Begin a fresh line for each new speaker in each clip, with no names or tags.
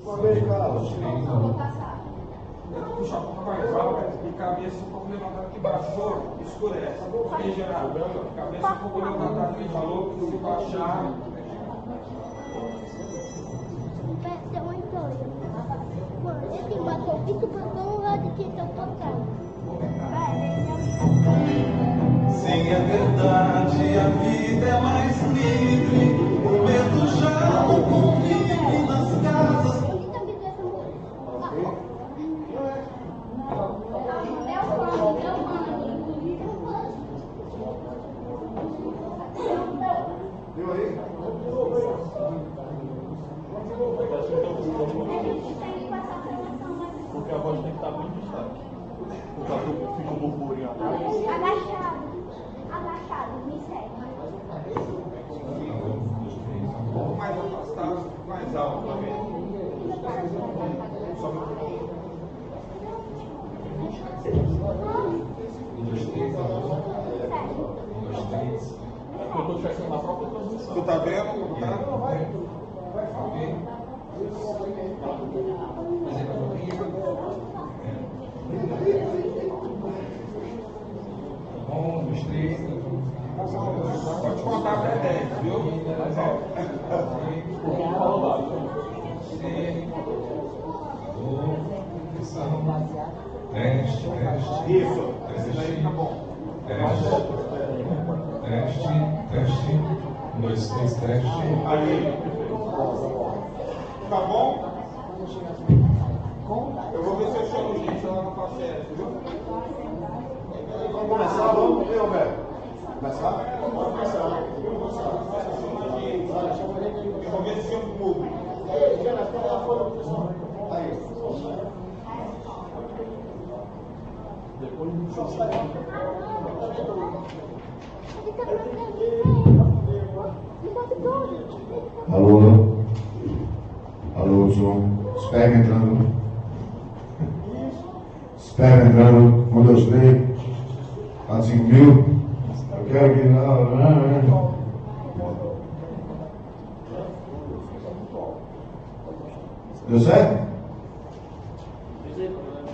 Falei, Carlos.
Não, vou passar.
Puxa a ponta mais alta e cabeça um pouco levantada aqui embaixo. Escurece. Regenerado. Cabeça um pouco levantada aqui. Falou que se baixar.
Deu uma história. Esse bateu o pico para um lado que está tocando.
Sem a verdade, a vida é mais livre. O medo já não convive nas casas.
Viu aí?
Porque a voz tem que estar bem distante. Porque eu fiz um burburinho atrás.
Agachado, me segue.
Um pouco mais afastado, mais alto também. Só
Eu estou checando na própria transmissão.
tu tá vendo? Tá? Pode contar até 10, viu?
Porque ele falou lá.
Teste.
Isso, esse daí tá bom.
Teste. 1, 2, 3, teste.
Aí. Tá bom? Eu vou ver se eu chamo gente lá na parceira, viu?
Vamos começar, vamos ver, Roberto. Começar? Vamos começar.
Eu vou ver se chama o público.
Aí.
Depois do
Alô? Alô, som. Espera entrando. Espera entrando. 1, 2, 3. 4, 5 mil. Eu quero que. Deu certo?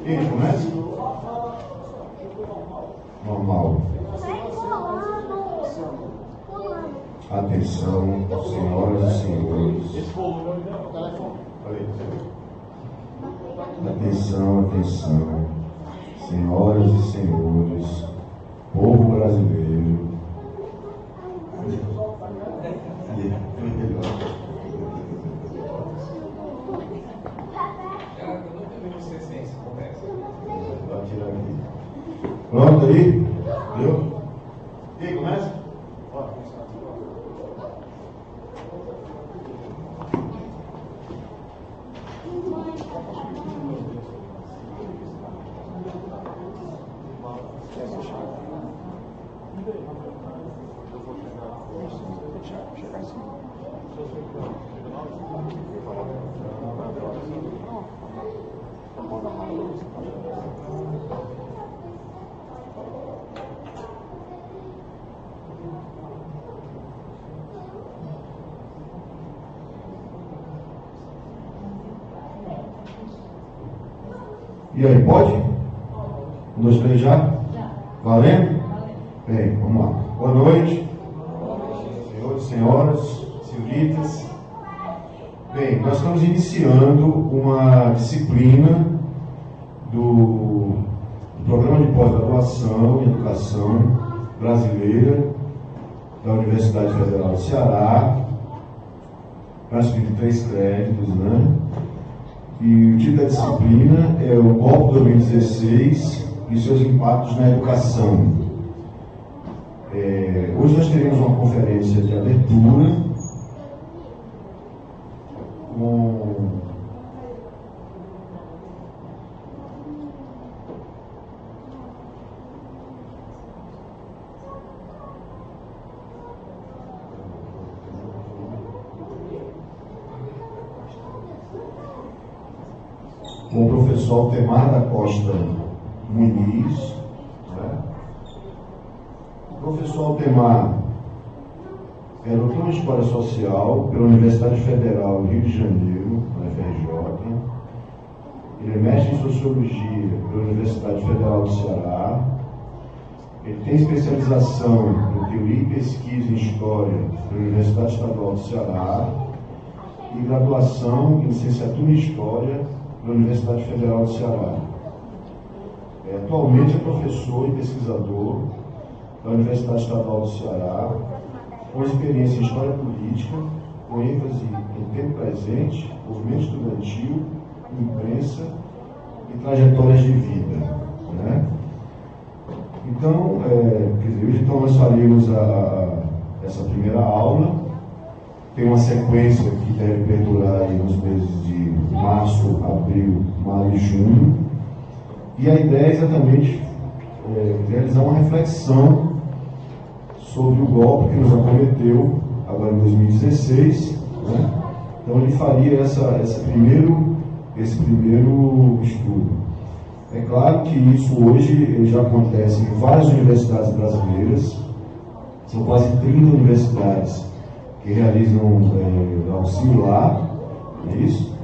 E aí, começa? Normal. Atenção, senhoras e senhores.
esse volume é o ideal.
Atenção, senhoras e senhores, povo brasileiro. Pronto aí? Viu? E aí, começa? E aí, pode? 1, 2, 3 já? Valendo? Bem, vamos lá. Boa noite, senhores, senhoras, senhoritas. Bem, nós estamos iniciando uma disciplina do Programa de Pós-Graduação em Educação Brasileira da Universidade Federal do Ceará, acho que de 3 créditos, né? E o título da disciplina é o golpe 2016 e seus impactos na educação. Hoje nós teremos uma conferência de abertura com o professor Altemar da Costa Muniz. Né? O professor Altemar é doutor em História Social pela Universidade Federal do Rio de Janeiro, na UFRJ. Ele é mestre em Sociologia pela Universidade Federal do Ceará. Ele tem especialização em Teoria e Pesquisa em História pela Universidade Estadual do Ceará e graduação em Licenciatura em História pela Universidade Federal do Ceará. Atualmente é professor e pesquisador da Universidade Estadual do Ceará, com experiência em História Política, com ênfase em tempo presente, movimento estudantil, imprensa e trajetórias de vida, né? Então, quer dizer, hoje então nós faremos essa primeira aula. Tem uma sequência que deve perdurar aí nos meses de março, abril, maio e junho. E a ideia é exatamente realizar uma reflexão sobre o golpe que nos acometeu agora em 2016, né? Então ele faria esse primeiro estudo. É claro que isso hoje já acontece em várias universidades brasileiras, são quase 30 universidades que realizam algo similar, não é isso?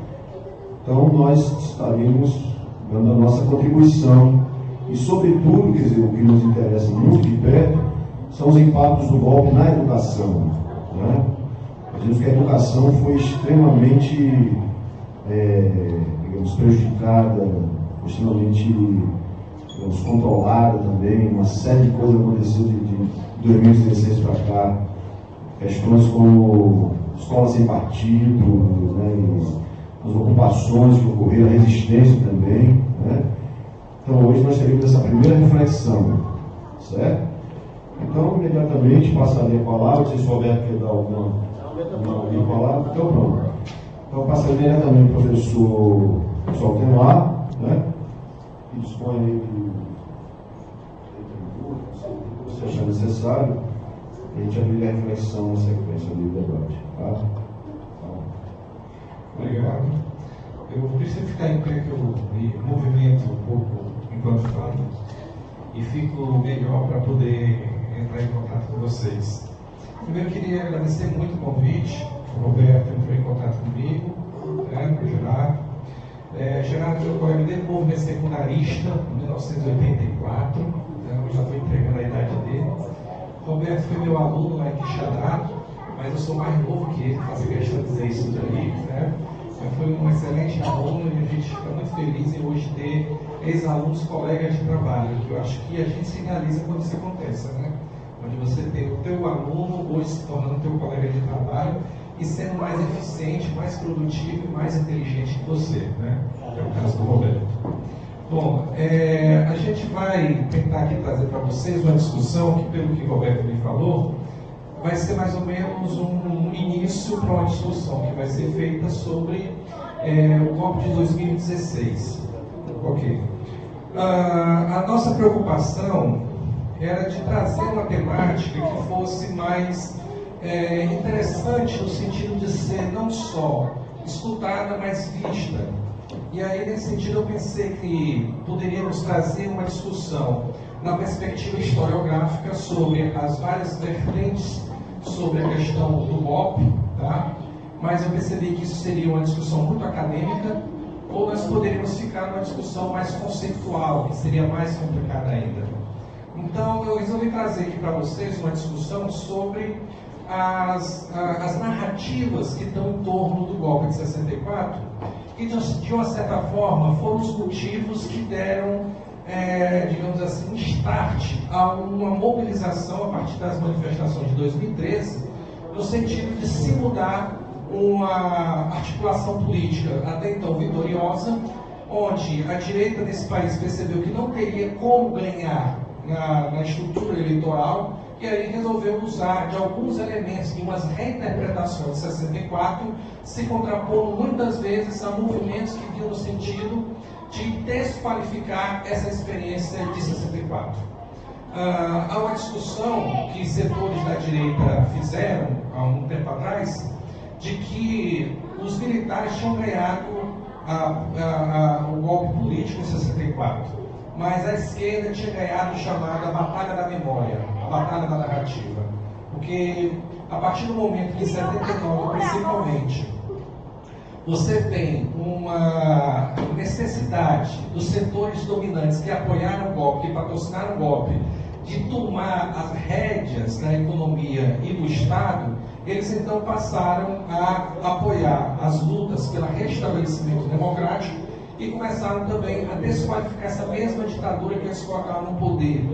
Então nós estaremos dando a nossa contribuição e, sobretudo, quer dizer, o que nos interessa muito de perto são os impactos do golpe na educação, né? Nós vimos que a educação foi extremamente digamos, prejudicada, extremamente, digamos, controlada também. Uma série de coisas aconteceu de 2016 para cá, questões como escola sem partido, né, as ocupações que ocorreram, a resistência também, né? Então hoje nós teremos essa primeira reflexão, certo? Então imediatamente passarei a palavra, se Roberto quer dar alguma palavra, então pronto. Então passarei imediatamente ao professor Altemar, né? Que dispõe aí de se você achar necessário, a gente abrir a reflexão na sequência do debate, tá?
Obrigado. Eu preciso ficar em pé que eu me movimento um pouco enquanto falo e fico melhor para poder entrar em contato com vocês. Primeiro, eu queria agradecer muito o convite. O Roberto entrou em contato comigo, né, com o Gerardo. Gerardo é meu colega desde o movimento secundarista, em 1984, né, eu já estou entregando a idade dele. Roberto foi meu aluno lá em Quixadá, mas eu sou mais novo que ele, faço questão de dizer isso daí, né? Foi um excelente aluno e a gente fica muito feliz em hoje ter ex-alunos, colegas de trabalho, que eu acho que a gente se realiza quando isso acontece, né? Onde você tem o teu aluno hoje se tornando teu colega de trabalho e sendo mais eficiente, mais produtivo e mais inteligente que você, né? É o caso do Roberto. Bom, a gente vai tentar aqui trazer para vocês uma discussão que, pelo que o Roberto me falou, vai ser mais ou menos um início para uma discussão que vai ser feita sobre o golpe de 2016. Ok. A nossa preocupação era de trazer uma temática que fosse mais interessante no sentido de ser não só escutada, mas vista. E aí, nesse sentido, eu pensei que poderíamos trazer uma discussão na perspectiva historiográfica sobre as várias vertentes sobre a questão do golpe, tá? Mas eu percebi que isso seria uma discussão muito acadêmica, ou nós poderíamos ficar numa discussão mais conceitual, que seria mais complicada ainda. Então, eu resolvi trazer aqui para vocês uma discussão sobre as narrativas que estão em torno do golpe de 64, que de uma certa forma foram os motivos que deram, digamos assim, um start a uma mobilização a partir das manifestações de 2013, no sentido de se mudar uma articulação política até então vitoriosa, onde a direita desse país percebeu que não teria como ganhar na estrutura eleitoral, e aí resolveu usar de alguns elementos de umas reinterpretações de 64, se contrapondo muitas vezes a movimentos que vinham no sentido de desqualificar essa experiência de 64. Há uma discussão que setores da direita fizeram há um tempo atrás, de que os militares tinham ganhado o golpe político em 64. Mas a esquerda tinha ganhado o chamado a Batalha da Memória, a Batalha da Narrativa. Porque a partir do momento que em 79, principalmente, você tem uma necessidade dos setores dominantes que apoiaram o golpe, que patrocinaram o golpe, de tomar as rédeas da economia e do Estado, eles então passaram a apoiar as lutas pelo restabelecimento democrático e começaram também a desqualificar essa mesma ditadura que eles colocaram no poder.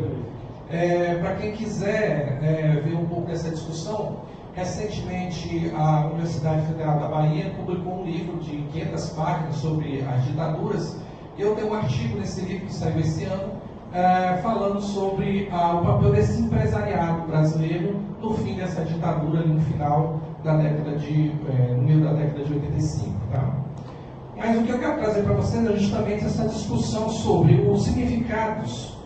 Para quem quiser ver um pouco dessa discussão, recentemente a Universidade Federal da Bahia publicou um livro de 500 páginas sobre as ditaduras. Eu tenho um artigo nesse livro que saiu esse ano, falando sobre o papel desse empresariado brasileiro no fim dessa ditadura, no final da década no meio da década de 85. Tá? Mas o que eu quero trazer para vocês é justamente essa discussão sobre os significados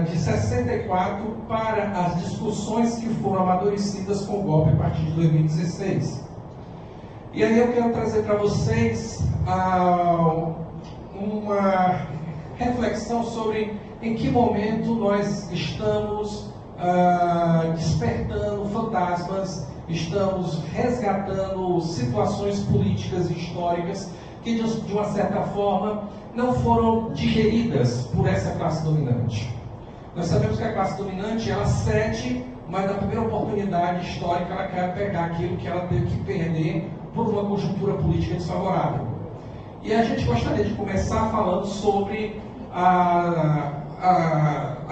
de 64 para as discussões que foram amadurecidas com o golpe a partir de 2016. E aí eu quero trazer para vocês uma reflexão sobre em que momento nós estamos despertando fantasmas, estamos resgatando situações políticas e históricas que, de uma certa forma, não foram digeridas por essa classe dominante. Nós sabemos que a classe dominante, ela cede, mas na primeira oportunidade histórica ela quer pegar aquilo que ela teve que perder por uma conjuntura política desfavorável. E a gente gostaria de começar falando sobre a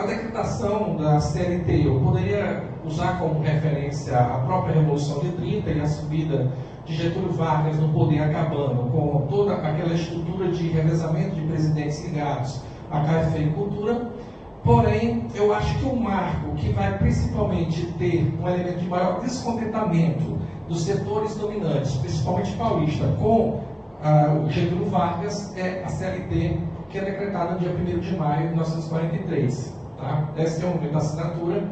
decretação da CLT. Eu poderia usar como referência a própria Revolução de 30 e a subida de Getúlio Vargas no poder, acabando com toda aquela estrutura de revezamento de presidentes ligados à cafeicultura. Porém, eu acho que o marco que vai principalmente ter um elemento de maior descontentamento dos setores dominantes, principalmente paulista, com o Getúlio Vargas, é a CLT, que é decretada no dia 1º de maio de 1943. Tá? Esse é o momento da assinatura.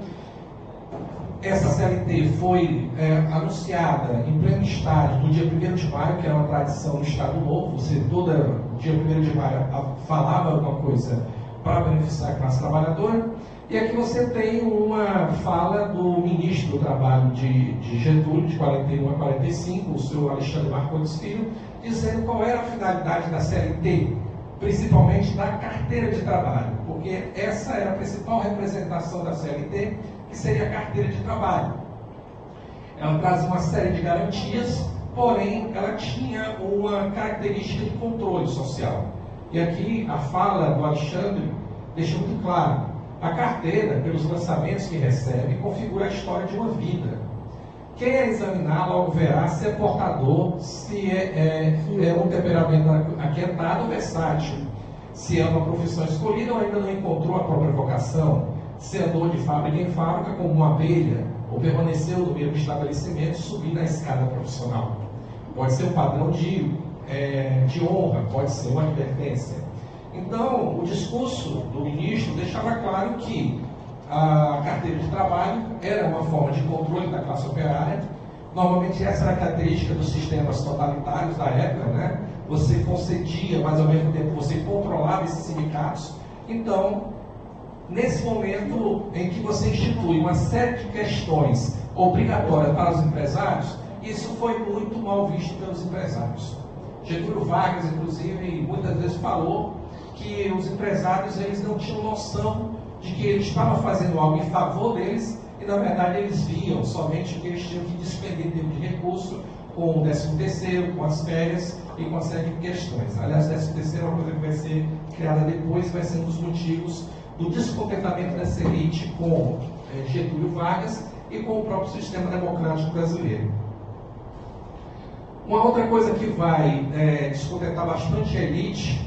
Essa CLT foi anunciada em pleno estágio no dia 1º de maio, que era uma tradição no Estado Novo. Você, todo dia 1º de maio, falava alguma coisa para beneficiar a classe trabalhadora. E aqui você tem uma fala do ministro do Trabalho de Getúlio, de 41 a 45, o senhor Alexandre Marcondes Filho, dizendo qual era a finalidade da CLT, principalmente da carteira de trabalho, porque essa era a principal representação da CLT, que seria a carteira de trabalho. Ela trazia uma série de garantias, porém ela tinha uma característica de controle social. E aqui a fala do Alexandre deixa muito claro: a carteira, pelos lançamentos que recebe, configura a história de uma vida. Quem a examinar logo verá se é portador, se é um temperamento aquietado ou versátil, se é uma profissão escolhida ou ainda não encontrou a própria vocação, se andou de fábrica em fábrica como uma abelha, ou permaneceu no mesmo estabelecimento, subir na escada profissional. Pode ser um padrão de honra, pode ser uma advertência. Então, o discurso do ministro deixava claro que a carteira de trabalho era uma forma de controle da classe operária. Normalmente essa era a característica dos sistemas totalitários da época, né? Você concedia, mas ao mesmo tempo você controlava esses sindicatos. Então, nesse momento em que você institui uma série de questões obrigatórias para os empresários, isso foi muito mal visto pelos empresários. Getúlio Vargas, inclusive, muitas vezes falou que os empresários eles não tinham noção de que eles estavam fazendo algo em favor deles e, na verdade, eles viam somente o que eles tinham que despender em termos de recurso, com o 13º, com as férias e com uma série de questões. Aliás, o 13º é uma coisa que vai ser criada depois, vai ser um dos motivos do descontentamento dessa elite com Getúlio Vargas e com o próprio sistema democrático brasileiro. Uma outra coisa que vai descontentar bastante a elite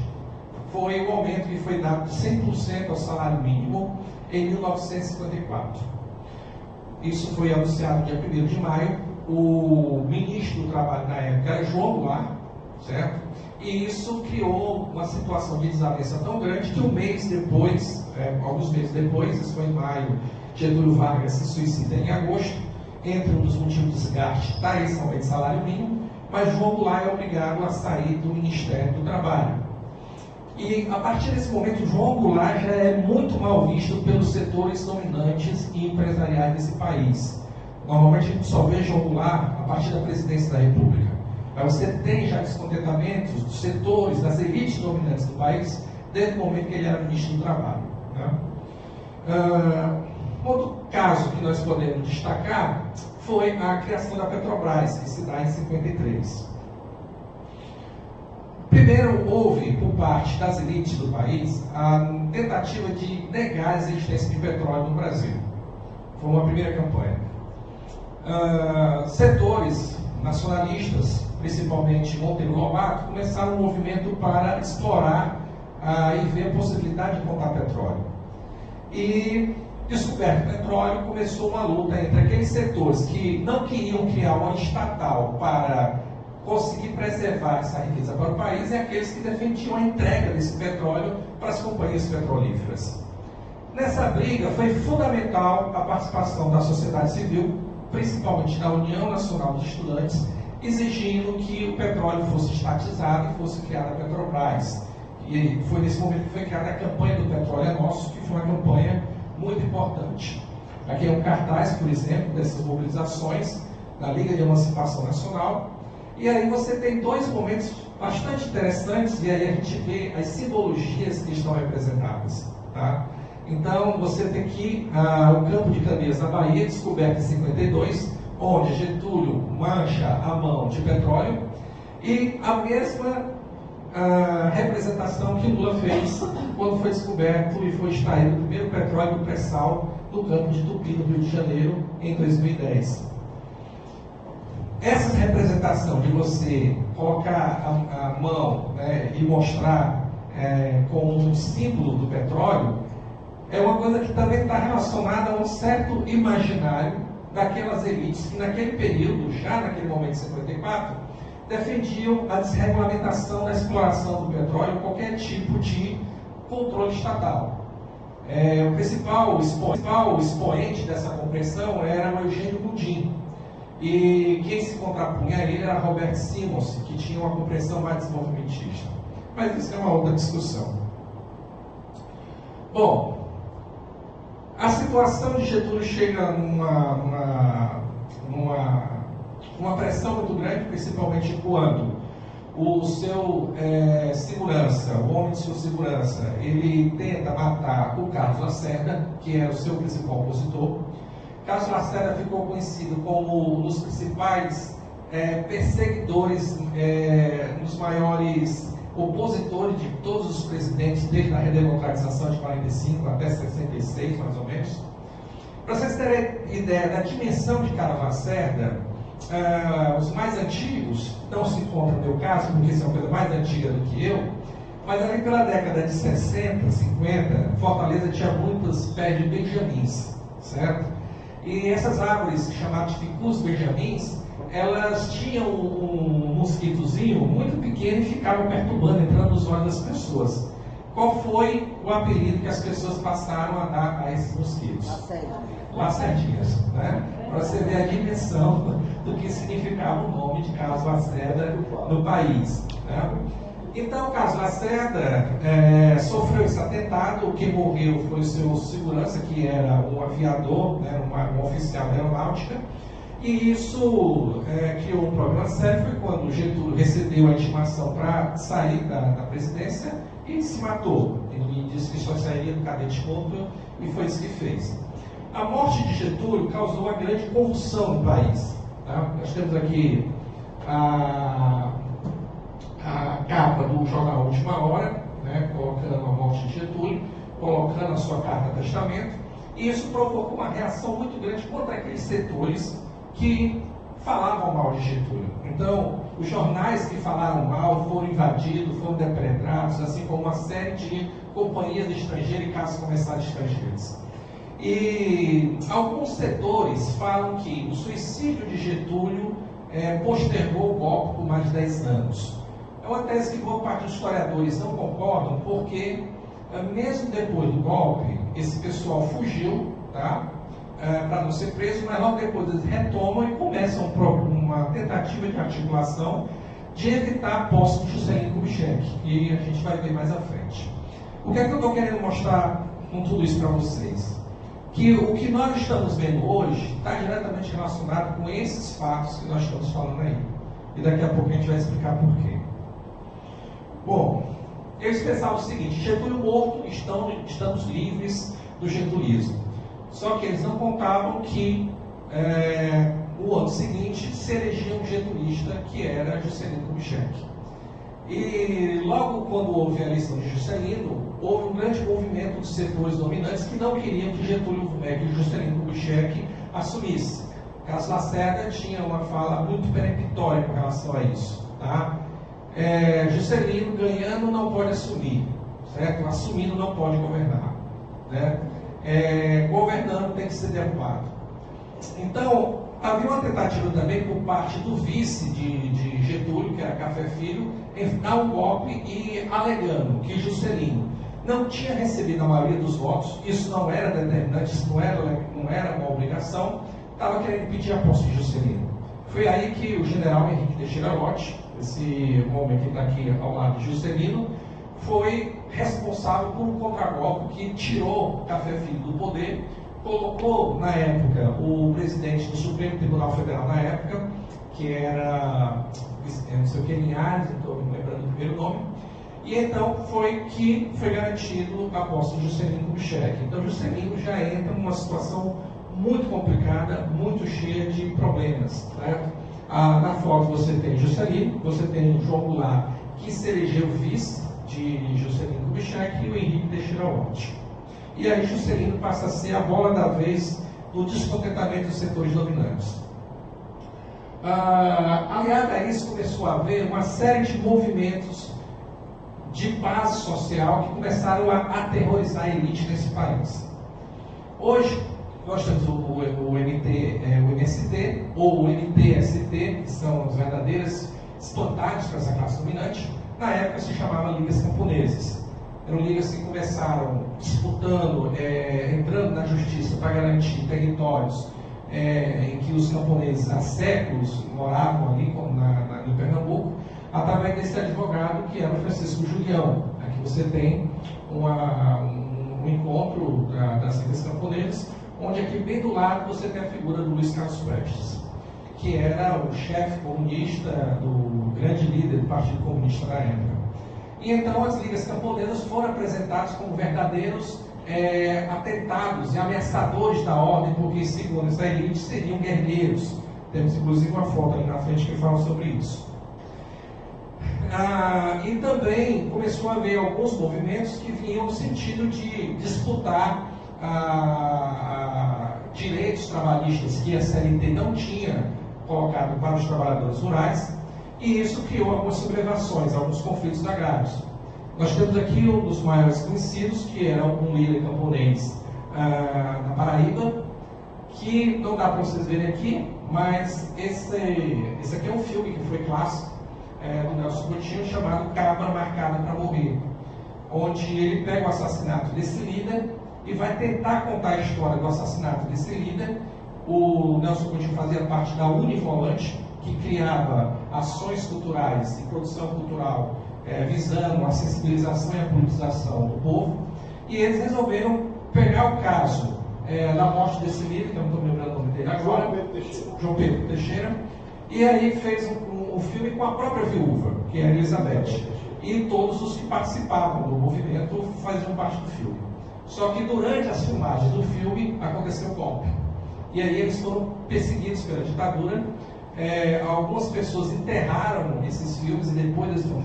foi o aumento que foi dado de 100% ao salário mínimo em 1954. Isso foi anunciado dia 1º de maio. O ministro do Trabalho na época era João Goulart, certo? E isso criou uma situação de desavença tão grande que um mês depois, alguns meses depois, isso foi em maio, Getúlio Vargas se suicida em agosto. Entre um dos motivos do desgaste está esse aumento de salário mínimo, mas João Goulart é obrigado a sair do Ministério do Trabalho. E a partir desse momento, João Goulart já é muito mal visto pelos setores dominantes e empresariais desse país. Normalmente a gente só vê João Goulart a partir da presidência da República. Mas você tem já descontentamentos dos setores, das elites dominantes do país, desde o momento que ele era ministro do Trabalho. Né? Outro caso que nós podemos destacar foi a criação da Petrobras, que se dá em 53. Primeiro, houve, por parte das elites do país, a tentativa de negar a existência de petróleo no Brasil. Foi uma primeira campanha. Setores nacionalistas, principalmente Monteiro Lobato, começaram um movimento para explorar e ver a possibilidade de comprar petróleo. E, descoberto o petróleo, começou uma luta entre aqueles setores que não queriam criar uma estatal para conseguir preservar essa riqueza para o país e aqueles que defendiam a entrega desse petróleo para as companhias petrolíferas. Nessa briga foi fundamental a participação da sociedade civil, principalmente da União Nacional dos Estudantes, exigindo que o petróleo fosse estatizado e fosse criada a Petrobras. E foi nesse momento que foi criada a campanha do Petróleo é Nosso, que foi uma campanha muito importante. Aqui é um cartaz, por exemplo, dessas mobilizações da Liga de Emancipação Nacional. E aí você tem dois momentos bastante interessantes, e aí a gente vê as simbologias que estão representadas. Tá? Então, você tem aqui o Campo de Candeias, na Bahia, descoberto em 52, onde Getúlio mancha a mão de petróleo, e a mesma representação que Lula fez quando foi descoberto e foi extraído o primeiro petróleo do pré-sal no campo de Tupi, no Rio de Janeiro, em 2010. Essa representação de você colocar a mão, né, e mostrar como um símbolo do petróleo é uma coisa que também está relacionada a um certo imaginário daquelas elites que naquele período, já naquele momento de 54, defendiam a desregulamentação da exploração do petróleo em qualquer tipo de controle estatal. O principal expoente dessa compreensão era o Eugênio Goodin. E quem se contrapunha a ele era Robert Simons, que tinha uma compreensão mais desenvolvimentista. Mas isso é uma outra discussão. Bom, a situação de Getúlio chega numa pressão muito grande, principalmente quando o seu segurança, o homem de sua segurança, ele tenta matar o Carlos Lacerda, que era o seu principal opositor. Carlos Lacerda ficou conhecido como um dos principais perseguidores, um dos maiores opositores de todos os presidentes, desde a redemocratização de 45 até 66, mais ou menos. Para vocês terem ideia da dimensão de Carlos Lacerda, os mais antigos, não se encontra no meu caso, porque isso é uma coisa mais antiga do que eu, mas ali pela década de 60, 50, Fortaleza tinha muitos pés de benjamins, certo? E essas árvores, chamadas de ficus benjamins, elas tinham um mosquitozinho muito pequeno e ficavam perturbando, entrando nos olhos das pessoas. Qual foi o apelido que as pessoas passaram a dar a esses mosquitos? Lacerdinhas, né? Para você ver a dimensão do que significava o nome de Carlos Lacerda no país. Né? Então, Carlos Lacerda sofreu esse atentado. Quem morreu foi o seu segurança, que era um aviador, né, um oficial da aeronáutica. E isso criou um problema sério. Foi quando o Getúlio recebeu a intimação para sair da presidência e se matou. Ele disse que só sairia do cadete Campbell e foi isso que fez. A morte de Getúlio causou uma grande convulsão no país. Tá? Nós temos aqui a capa do jornal Última Hora, né, colocando a morte de Getúlio, colocando a sua carta testamento, e isso provocou uma reação muito grande contra aqueles setores que falavam mal de Getúlio. Então, os jornais que falaram mal foram invadidos, foram depredados, assim como uma série de companhias estrangeiras e casas comerciais estrangeiras. E alguns setores falam que o suicídio de Getúlio postergou o golpe por mais de 10 anos. É uma tese que boa parte dos historiadores não concordam, porque mesmo depois do golpe, esse pessoal fugiu, tá? Para não ser preso, mas logo depois eles retomam e começam uma tentativa de articulação de evitar a posse de Juscelino Kubitschek, e a gente vai ver mais à frente. O que é que eu estou querendo mostrar com tudo isso para vocês? Que o que nós estamos vendo hoje está diretamente relacionado com esses fatos que nós estamos falando aí. e daqui a pouco a gente vai explicar por quê. Bom, eles pensavam o seguinte: Getúlio morto, estamos livres do getulismo. Só que eles não contavam que no ano seguinte se elegia um getulista, que era Juscelino Kubitschek. E logo quando houve a eleição de Juscelino, houve um grande movimento de setores dominantes que não queriam que Juscelino Kubitschek assumisse. Carlos Lacerda tinha uma fala muito peremptória com relação a isso. Tá? Juscelino ganhando não pode assumir, certo? Assumindo não pode governar, né? Governando tem que ser derrubado. Então, havia uma tentativa também por parte do vice de Getúlio, que era Café Filho, em dar um golpe e alegando que Juscelino não tinha recebido a maioria dos votos, isso não era determinante, isso não era uma obrigação, estava querendo pedir a posse de Juscelino. Foi aí que o general Henrique Teixeira Lott, esse homem que está aqui ao lado de Juscelino, foi responsável por um contragolpe que tirou Café Filho do poder, colocou na época o presidente do Supremo Tribunal Federal na época, que era não sei o que, Linhares, estou me lembrando do primeiro nome, e então foi que foi garantido a posse de Juscelino Kubitschek. Então Juscelino já entra numa situação muito complicada, muito cheia de problemas, certo? Na foto você tem Juscelino, você tem João Goulart, que se elegeu vice de Juscelino Kubitschek, e o Henrique Teixeira Lott. E aí Juscelino passa a ser a bola da vez do descontentamento dos setores dominantes. Aliado a isso, começou a haver uma série de movimentos de base social que começaram a aterrorizar a elite nesse país. Hoje, nós temos o MST, ou o MTST, que são as verdadeiras espantalhos para essa classe dominante. Na época se chamava Ligas Camponesas. Eram ligas que começaram disputando, entrando na justiça para garantir territórios em que os camponeses há séculos moravam ali em Pernambuco, através desse advogado que era o Francisco Julião. Aqui você tem um encontro das ligas camponesas, onde aqui bem do lado você tem a figura do Luiz Carlos Prestes, que era o chefe comunista, do grande líder do Partido Comunista da época. E então as ligas camponesas foram apresentadas como verdadeiros atentados e ameaçadores da ordem, porque, segundo essa elite, seriam guerrilheiros. Temos inclusive uma foto ali na frente que fala sobre isso. E também começou a haver alguns movimentos que vinham no sentido de disputar direitos trabalhistas que a CLT não tinha colocado para os trabalhadores rurais, e isso criou algumas sublevações, alguns conflitos agrários. Nós temos aqui um dos maiores conhecidos, que era um líder camponês na Paraíba, que não dá para vocês verem aqui, mas esse aqui é um filme que foi clássico, do Nelson Coutinho, chamado Cabra Marcada para Morrer, onde ele pega o assassinato desse líder e vai tentar contar a história do assassinato desse líder. O Nelson Coutinho fazia parte da Univolante, que criava ações culturais e produção cultural visando a sensibilização e a politização do povo, e eles resolveram pegar o caso da morte desse líder, que eu não estou me lembrando o nome dele agora, João Pedro Teixeira, e aí fez um filme com a própria viúva, que era Elizabeth, e todos os que participavam do movimento faziam parte do filme. Só que durante as filmagens do filme aconteceu o golpe, e aí eles foram perseguidos pela ditadura. Algumas pessoas enterraram esses filmes e depois eles foram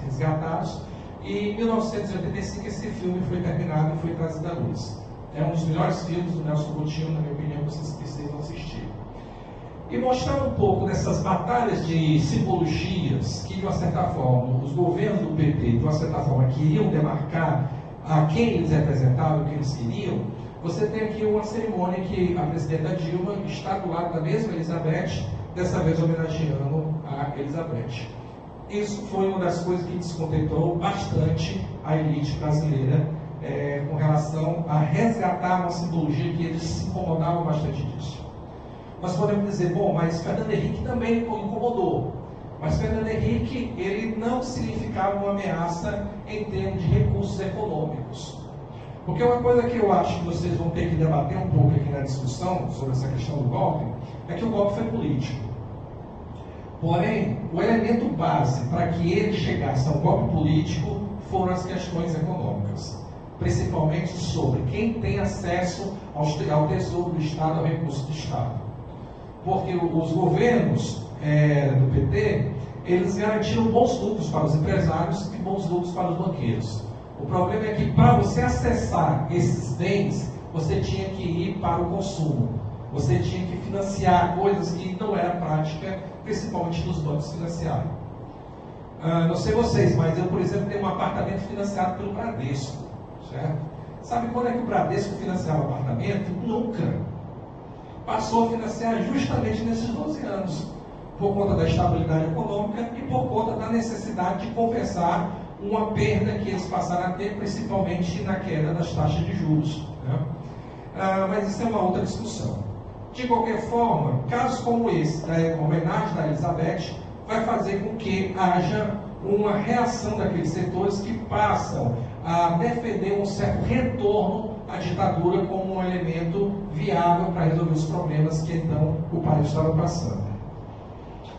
resgatados, e em 1985 esse filme foi terminado e foi trazido à luz. É um dos melhores filmes do Nelson Coutinho, na minha opinião, que vocês precisam assistir. E mostrar um pouco dessas batalhas de simbologias que, de uma certa forma, os governos do PT, de uma certa forma, queriam demarcar a quem eles representavam, o que eles queriam. Você tem aqui uma cerimônia que a presidenta Dilma está do lado da mesma Elizabeth, dessa vez homenageando a Elizabeth. Isso foi uma das coisas que descontentou bastante a elite brasileira com relação a resgatar uma simbologia que eles se incomodavam bastante disso. Nós podemos dizer, bom, mas Fernando Henrique também incomodou. Mas Fernando Henrique, ele não significava uma ameaça em termos de recursos econômicos. Porque uma coisa que eu acho que vocês vão ter que debater um pouco aqui na discussão sobre essa questão do golpe, é que o golpe foi político. Porém, o elemento base para que ele chegasse ao golpe político foram as questões econômicas, principalmente sobre quem tem acesso ao tesouro do Estado, ao recurso do Estado. Porque os governos do PT, eles garantiram bons lucros para os empresários e bons lucros para os banqueiros. O problema é que para você acessar esses bens, você tinha que ir para o consumo. Você tinha que financiar coisas que não era prática, principalmente nos bancos financiários. Não sei vocês, mas eu, por exemplo, tenho um apartamento financiado pelo Bradesco. Certo? Sabe quando é que o Bradesco financiava apartamento? Nunca. Passou a financiar justamente nesses 12 anos, por conta da estabilidade econômica e por conta da necessidade de compensar uma perda que eles passaram a ter, principalmente na queda das taxas de juros. Né? Mas isso é uma outra discussão. De qualquer forma, casos como esse, da homenagem da Elizabeth, vai fazer com que haja uma reação daqueles setores que passam a defender um certo retorno à ditadura como um elemento viável para resolver os problemas que então o país estava passando.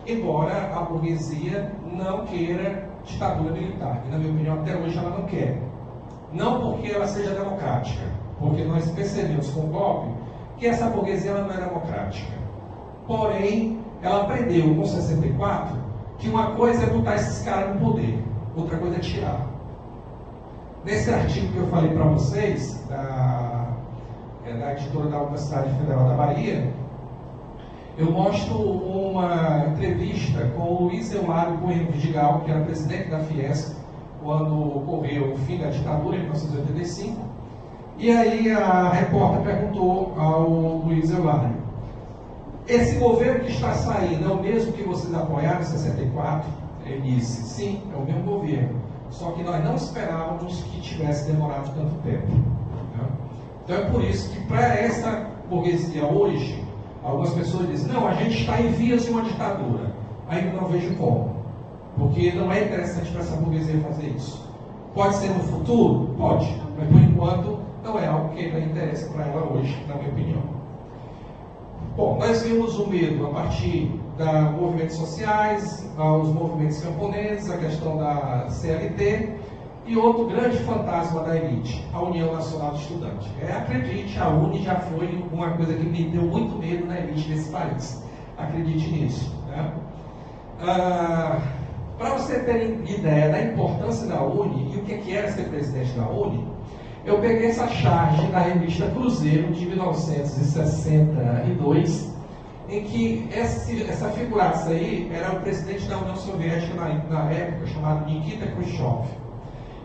Embora a burguesia não queira ditadura militar, e na minha opinião até hoje ela não quer. Não porque ela seja democrática, porque nós percebemos com o golpe que essa burguesia ela não é democrática. Porém, ela aprendeu com 64 que uma coisa é botar esses caras no poder, outra coisa é tirar. Nesse artigo que eu falei para vocês, da editora da Universidade Federal da Bahia, eu mostro uma entrevista com o Luiz Eulário Bueno Vidigal, que era presidente da Fiesp, quando ocorreu o fim da ditadura, em 1985. E aí a repórter perguntou ao Luiz Eulário: esse governo que está saindo é o mesmo que vocês apoiaram em 64? Ele disse: sim, é o mesmo governo. Só que nós não esperávamos que tivesse demorado tanto tempo. Né? Então é por isso que para essa burguesia hoje, algumas pessoas dizem: não, a gente está em vias de uma ditadura. Ainda não vejo como. Porque não é interessante para essa burguesia fazer isso. Pode ser no futuro? Pode. Mas por enquanto não é algo que ainda interessa para ela hoje, na minha opinião. Bom, nós vimos o medo a partir dos movimentos sociais, os movimentos camponeses, a questão da CLT e outro grande fantasma da elite, a União Nacional de Estudantes. Acredite, a UNE já foi uma coisa que me deu muito medo na elite desse país. Acredite nisso. Né? Para você ter ideia da importância da UNE e o que era ser presidente da UNE, eu peguei essa charge da revista Cruzeiro de 1962, em que essa figuraça aí era o presidente da União Soviética na época, chamado Nikita Khrushchev.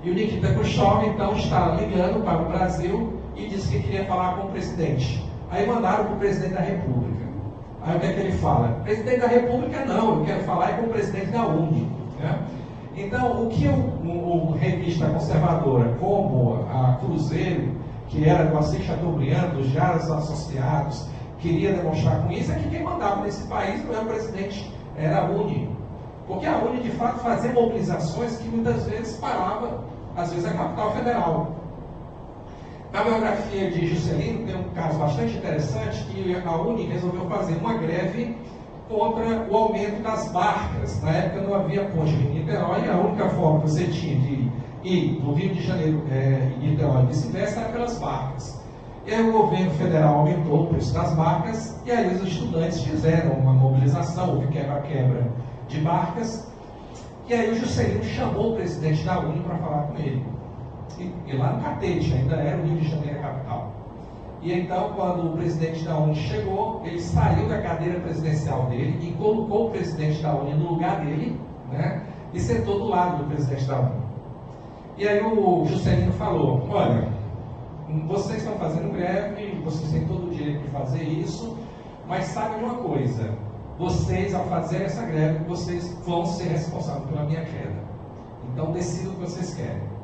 E o Nikita Khrushchev, então, está ligando para o Brasil e disse que queria falar com o presidente. Aí mandaram para o presidente da República. Aí o que é que ele fala? Presidente da República não, eu quero falar com o presidente da UNE. Né? Então, o que uma revista conservadora como a Cruzeiro, que era do Assis Chateaubriand, dos Jaras Associados, queria demonstrar com isso, é que quem mandava nesse país não era o presidente, era a UNE. Porque a UNE, de fato, fazia mobilizações que muitas vezes parava, às vezes, a capital federal. Na biografia de Juscelino tem um caso bastante interessante, que a UNE resolveu fazer uma greve contra o aumento das barcas. Na época não havia ponte em Niterói, a única forma que você tinha de ir do Rio de Janeiro em Niterói e vice-versa era pelas barcas. E aí o governo federal aumentou o preço das barcas, e aí os estudantes fizeram uma mobilização, houve quebra-quebra de barcas, e aí o Juscelino chamou o presidente da UNE para falar com ele. E lá no Catete, ainda era o Rio de Janeiro a capital. E então, quando o presidente da UNE chegou, ele saiu da cadeira presidencial dele e colocou o presidente da UNE no lugar dele, né, e sentou do lado do presidente da UNE. E aí o Juscelino falou: olha, vocês estão fazendo greve, vocês têm todo o direito de fazer isso, mas sabe de uma coisa, vocês, ao fazer essa greve, vocês vão ser responsáveis pela minha queda. Então decidam o que vocês querem.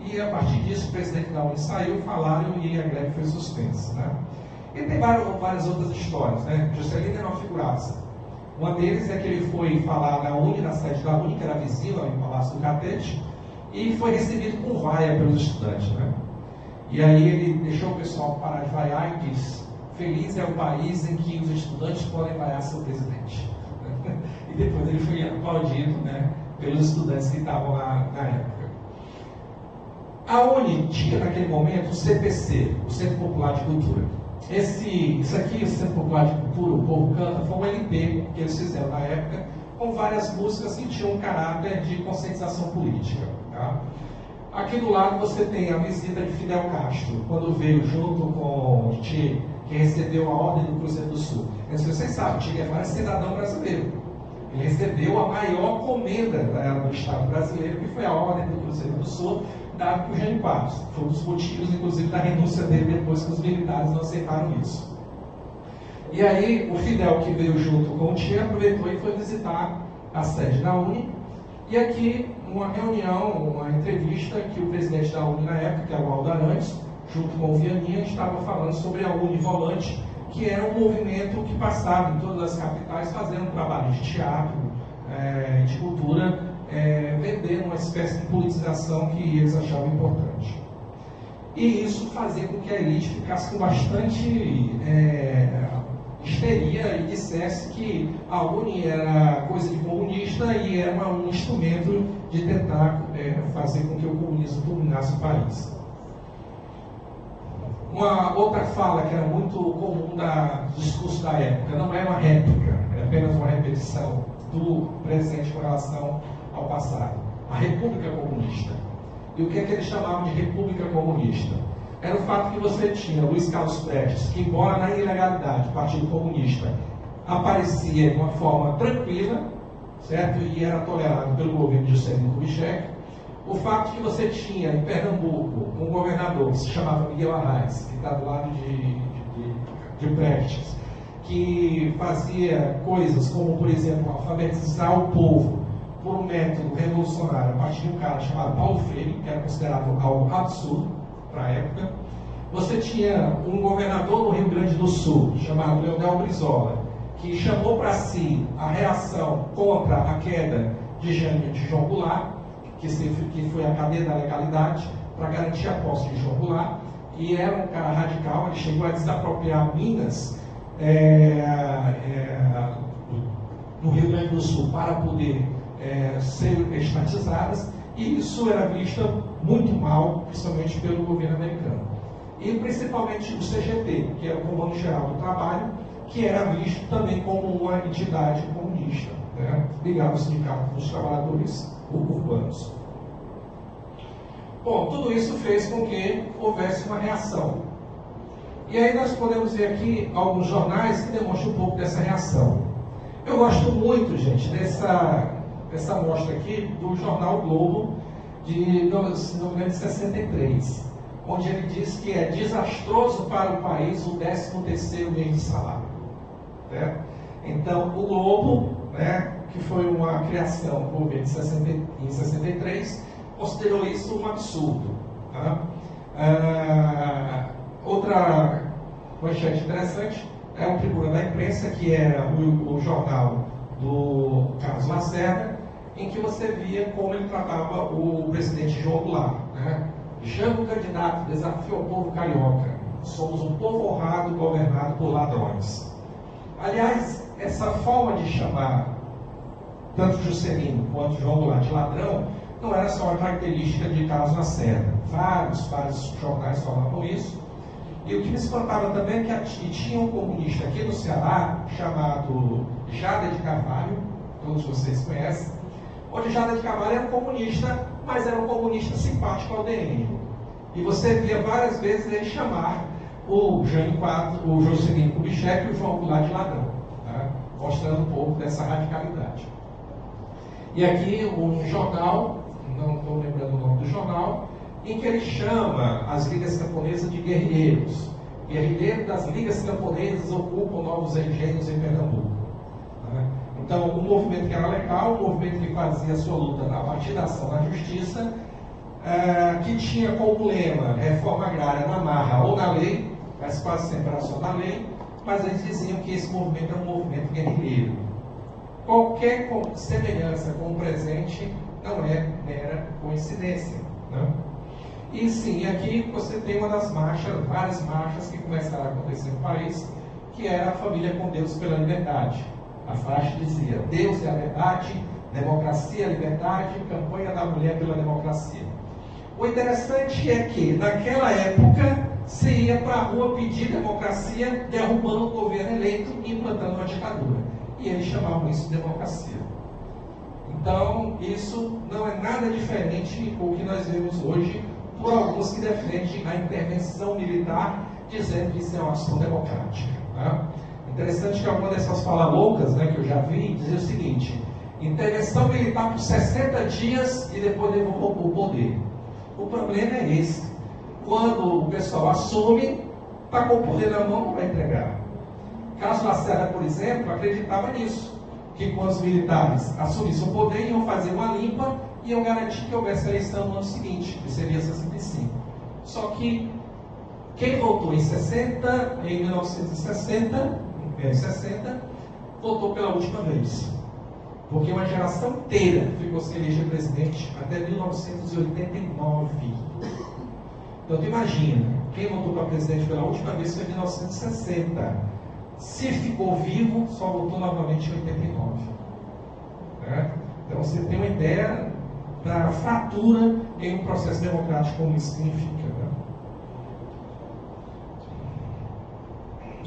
E a partir disso o presidente da UNE saiu, falaram e a greve foi suspensa. Né? E tem várias outras histórias. Né? Juscelino era uma figuraça. Uma deles é que ele foi falar na UNE, na sede da UNE, que era vizinha ao Palácio do Catete, e foi recebido com vaia pelos estudantes. Né? E aí ele deixou o pessoal parar de vaiar e disse: feliz é o país em que os estudantes podem vaiar seu presidente. E depois ele foi aplaudido, né, pelos estudantes que estavam lá na época. A UNE tinha naquele momento o CPC, o Centro Popular de Cultura. Isso aqui, o Centro Popular de Cultura, o Povo Canta, foi um LP que eles fizeram na época, com várias músicas que tinham um caráter de conscientização política. Tá? Aqui do lado você tem a visita de Fidel Castro, quando veio junto com o Che, que recebeu a Ordem do Cruzeiro do Sul. Mas vocês sabem, Che Guevara é cidadão brasileiro. Ele recebeu a maior comenda do Estado brasileiro, que foi a Ordem do Cruzeiro do Sul, dado por Jânio Quadros. Foi um dos motivos, inclusive, da renúncia dele depois que os militares não aceitaram isso. E aí, o Fidel, que veio junto com o Che, aproveitou e foi visitar a sede da UNE. E aqui, uma reunião, uma entrevista que o presidente da UNE na época, que é o Aldo Arantes, junto com o Vianinha, estava falando sobre a UNE Volante, que era um movimento que passava em todas as capitais fazendo trabalho de teatro, de cultura, vendendo uma espécie de politização que eles achavam importante. E isso fazia com que a elite ficasse com bastante histeria e dissesse que a UNE era coisa de comunista e era um instrumento de tentar fazer com que o comunismo dominasse o país. Uma outra fala que era muito comum do discurso da época, não é uma réplica, é apenas uma repetição do presente com relação ao passado. A República Comunista. E o que é que eles chamavam de República Comunista? Era o fato que você tinha Luiz Carlos Prestes, que embora na ilegalidade, o Partido Comunista aparecia de uma forma tranquila, certo? E era tolerado pelo governo de Juscelino Kubitschek. O fato que você tinha em Pernambuco um governador que se chamava Miguel Arraes, que está do lado de Prestes, que fazia coisas como, por exemplo, alfabetizar o povo por um método revolucionário a partir de um cara chamado Paulo Freire, que era considerado algo absurdo para a época. Você tinha um governador no Rio Grande do Sul, chamado Leonel Brizola, que chamou para si a reação contra a queda de João Goulart, que foi a cadeia da legalidade, para garantir a posse de João Goulart, e era um cara radical. Ele chegou a desapropriar minas no Rio Grande do Sul para poder ser estatizadas, e isso era visto muito mal, principalmente pelo governo americano. E principalmente o CGT, que era o Comando Geral do Trabalho, que era visto também como uma entidade comunista, né, ligado ao Sindicato dos Trabalhadores Urbanos. Bom, tudo isso fez com que houvesse uma reação. E aí nós podemos ver aqui alguns jornais que demonstram um pouco dessa reação. Eu gosto muito, gente, dessa amostra aqui do jornal Globo de 1963, onde ele diz que é desastroso para o país o 13º mês de salário. Né? Então, o Globo, né, que foi uma criação do governo em 63, considerou isso um absurdo. Tá? Outra manchete interessante é o Tribuna da Imprensa, que era o jornal do Carlos Lacerda, em que você via como ele tratava o presidente João Goulart. Né? Jango candidato, desafio ao povo carioca. Somos um povo honrado governado por ladrões. Aliás, essa forma de chamar tanto Juscelino quanto João Goulart de ladrão não era só uma característica de Carlos Lacerda. Vários jornais falavam isso. E o que me espantava também é que tinha um comunista aqui no Ceará, chamado Jader de Carvalho, todos vocês conhecem, onde Jader de Carvalho era um comunista, mas era um comunista simpático ao DN. E você via várias vezes ele chamar o Jânio Quadros, o Juscelino Kubitschek e o João Goulart de ladrão, tá? Mostrando um pouco dessa radicalidade. E aqui um jornal, não estou lembrando o nome do jornal, em que ele chama as ligas camponesas de guerrilheiros. Guerrilheiros das ligas camponesas ocupam novos engenhos em Pernambuco. Né? Então, um movimento que era legal, um movimento que fazia a sua luta a partir da ação na justiça, que tinha como lema reforma agrária na marra ou na lei, mas quase sempre era só na lei, mas eles diziam que esse movimento é um movimento guerrilheiro. Qualquer semelhança com o presente não é mera coincidência. Né? E sim, aqui você tem uma das marchas, várias marchas que começaram a acontecer no país, que era a Família com Deus pela Liberdade. A faixa dizia: Deus é a verdade, democracia, liberdade, campanha da mulher pela democracia. O interessante é que, naquela época, se ia para a rua pedir democracia, derrubando o governo eleito e implantando uma ditadura. E eles chamavam isso de democracia. Então, isso não é nada diferente com o que nós vemos hoje por alguns que defendem a intervenção militar, dizendo que isso é uma ação democrática. Tá? Interessante que alguma dessas falas loucas, né, que eu já vi, dizia o seguinte: intervenção militar por 60 dias e depois devolver o poder. O problema é esse: quando o pessoal assume, está com o poder na mão, não vai entregar. Carlos Lacerda, por exemplo, acreditava nisso, que quando os militares assumissem o poder, iam fazer uma limpa e iam garantir que houvesse eleição no ano seguinte, que seria 65. Só que quem votou em 1960, votou pela última vez. Porque uma geração inteira ficou sem eleger presidente até 1989. Então, tu imagina, quem votou para presidente pela última vez foi em 1960. Se ficou vivo, só votou novamente em 89. Né? Então, você tem uma ideia da fratura em um processo democrático, como isso significa. Né?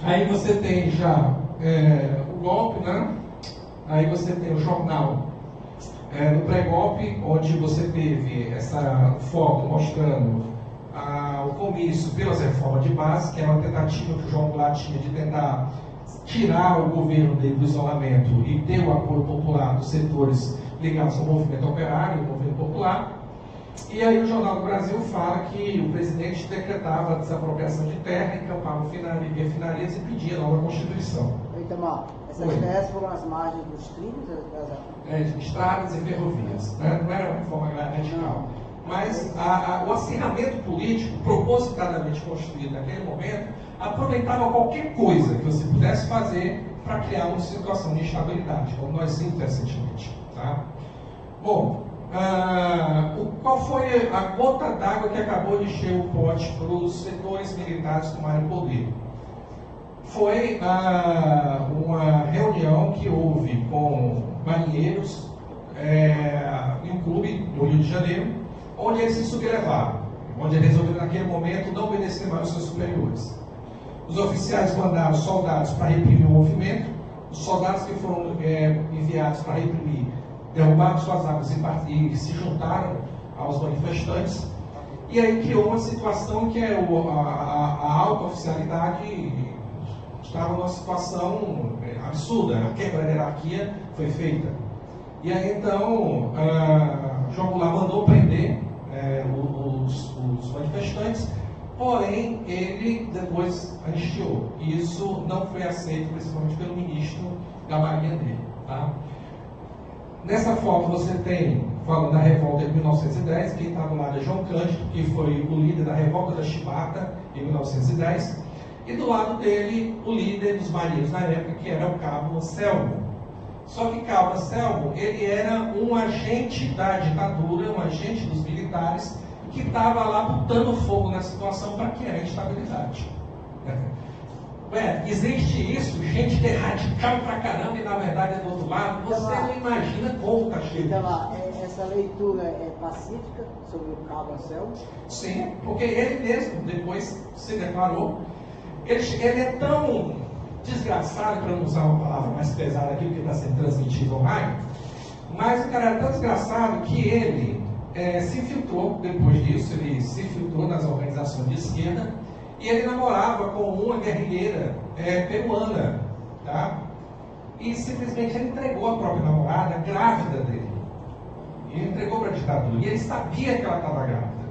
Aí você tem já o golpe, né? Aí você tem o jornal no pré-golpe, onde você teve essa foto mostrando o comício pelas reformas de base, que era uma tentativa que o João Goulart tinha de tentar tirar o governo dele do isolamento e ter o apoio popular dos setores ligados ao movimento operário, ao movimento popular. E aí o Jornal do Brasil fala que o presidente decretava a desapropriação de terra, encampava refinarias e pedia a nova Constituição.
Itamar, essas terras foram as margens dos trilhos?
De estradas e ferrovias. Né? Não era uma reforma radical. Mas o acirramento político, propositadamente construído naquele momento, aproveitava qualquer coisa que você pudesse fazer para criar uma situação de instabilidade, como nós vimos recentemente. Tá? Bom, qual foi a gota d'água que acabou de encher o pote para os setores militares tomarem poder? Foi uma reunião que houve com marinheiros em um clube no Rio de Janeiro, onde eles se sublevaram, onde eles resolveram naquele momento não obedecer mais aos seus superiores. Os oficiais mandaram soldados para reprimir o movimento, os soldados que foram enviados para reprimir derrubaram suas armas e se juntaram aos manifestantes, e aí criou uma situação que a alta oficialidade estava numa situação absurda, a quebra da hierarquia foi feita. E aí então João Goulart mandou prender os manifestantes, porém ele depois anistiou. E isso não foi aceito, principalmente pelo ministro da Marinha dele. Tá? Nessa foto você tem, falando da revolta de 1910, quem está do lado é João Cândido, que foi o líder da revolta da Chibata em 1910, e do lado dele o líder dos marinheiros na época, que era o Cabo Anselmo. Só que Cabo Anselmo, ele era um agente da ditadura, um agente dos militares, que estava lá botando fogo na situação para criar instabilidade. Existe isso, gente que é radical pra caramba e na verdade é do outro lado, você não imagina como está cheio.
Então, essa leitura é pacífica sobre o Cabo Anselmo?
Sim, porque ele mesmo depois se declarou. Ele é tão desgraçado, para não usar uma palavra mais pesada aqui, porque está sendo transmitido online, mas o cara era tão desgraçado que ele se infiltrou, depois disso, ele se infiltrou nas organizações de esquerda, e ele namorava com uma guerrilheira peruana, tá? E simplesmente ele entregou a própria namorada, grávida dele. E ele entregou para a ditadura, e ele sabia que ela estava grávida.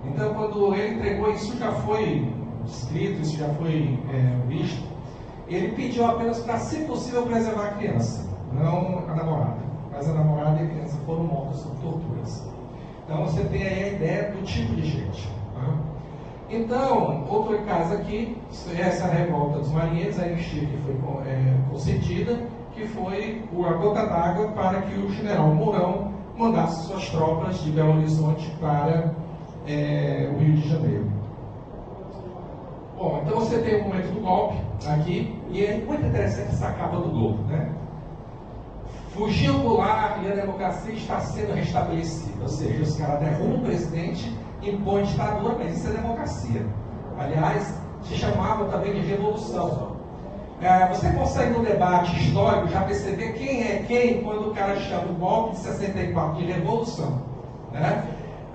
Então, quando ele entregou, isso já foi descrito, isso já foi visto. Ele pediu apenas para, se possível, preservar a criança, não a namorada. Mas a namorada e a criança foram mortas sob torturas. Então você tem aí a ideia do tipo de gente. Tá? Então, outro caso aqui, essa revolta dos marinheiros, a anistia que foi concedida, que foi a gota d'água para que o general Mourão mandasse suas tropas de Belo Horizonte para o Rio de Janeiro. Bom, então você tem o momento do golpe aqui, e é muito interessante essa capa do Globo, né? fugiu do lar e a democracia está sendo restabelecida. Ou seja, os caras derrubam o presidente, impõem ditadura, mas isso é democracia. Aliás, se chamava também de revolução. Você consegue no debate histórico já perceber quem é quem quando o cara chama o golpe de 64 de revolução. Né?